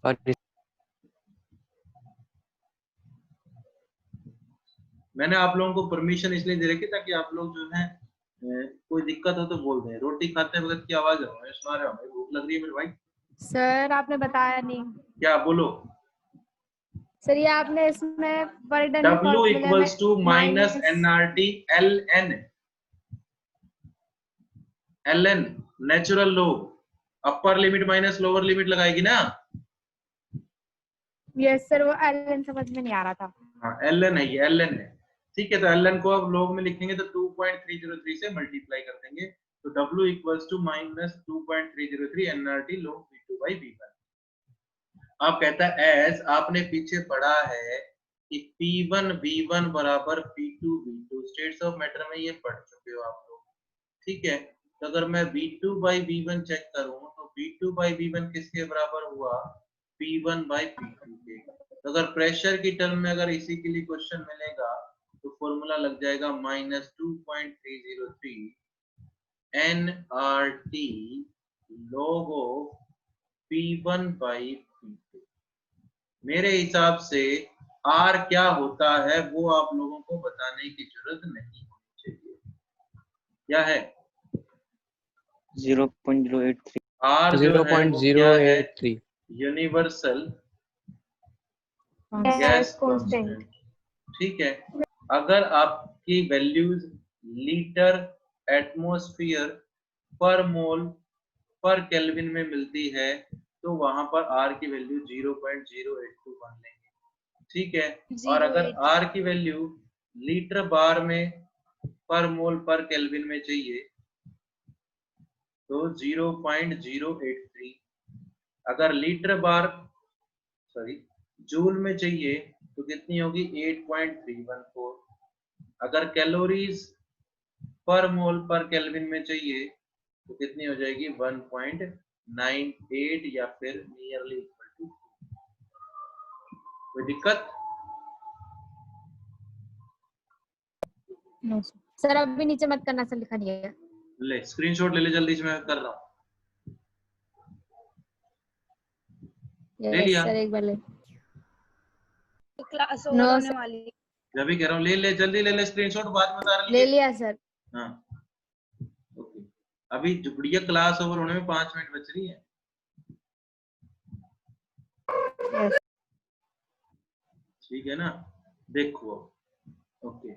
और मैंने आप लोगों को परमिशन इसलिए दे रखी ताकि आप लोग जो है कोई दिक्कत हो तो बोल दें। रोटी खाते वक्त की आवाज है, सुना रहे हो? भूख लग रही है मेरे भाई। सर आपने बताया नहीं। क्या बोलो? सर ये आपने इसमें वर्क डन के W फॉर्मूले में equals to minus NRT ln natural log, upper limit minus lower limit लगाएगी ना। यस सर, वो एलएन समझ में नहीं आ रहा था। हाँ ln है, ये ln है। ठीक है, तो ln को अब लॉग में लिखेंगे तो 2.303 से मल्टीप्लाई कर देंगे, तो W equals to minus 2.303 nRT log V2 by V1। अब कहता है एज आपने पीछे पढ़ा है कि P1 V1 बराबर P2 V2, states of matter में ये पढ़ चुके हो आप लोग। ठीक है, तो अगर मैं V2 by V1 चेक करूं तो V2 by V1 किसके बराबर हुआ? P1 by P2 के। तो अगर प्रेशर की टर्म में अगर इसी के लिए क्वेश्चन मिलेगा तो फॉर्मूला लग जाएगा minus 2.303 nRT log of P1 by P2। मेरे हिसाब से R क्या होता है वो आप लोगों को बताने की जरूरत नहीं होनी चाहिए। क्या है? 0.083। R जो है वो क्या है? 0.083। Universal gas gas constant. Constant. ठीक है, अगर आपकी वैल्यूज लीटर, एटमॉस्फेयर, पर मोल, पर केल्विन में मिलती है तो वहां पर R की वैल्यू 0.082 मान लेंगे। ठीक है, और अगर R की वैल्यू लीटर बार में, पर मोल, पर केल्विन में चाहिए तो 0.083। अगर लीटर बार जूल में चाहिए तो कितनी होगी? 8.314। अगर कैलोरीज पर मोल पर केल्विन में चाहिए तो कितनी हो जाएगी? 1.98 या फिर नियरली इक्वल टू। कोई दिक्कत? नो सर, अभी नीचे मत करना सर, लिखा नहीं है। ले स्क्रीनशॉट ले ले जल्दी से, मैं कर रहा हूँ। ले यस लिया? सर, एक बार ले। क्लास नो ओवर होने सर, वाली है। जब भी कह रहा हूँ ले ले, जल्दी ले ले स्क्रीनशॉट, बाद में उतार ले लेंगे। लिया सर। हाँ ओके, अभी जुगड़िया क्लास ओवर होने में 5 मिनट बच रही है। यस ठीक है ना, देखो ओके।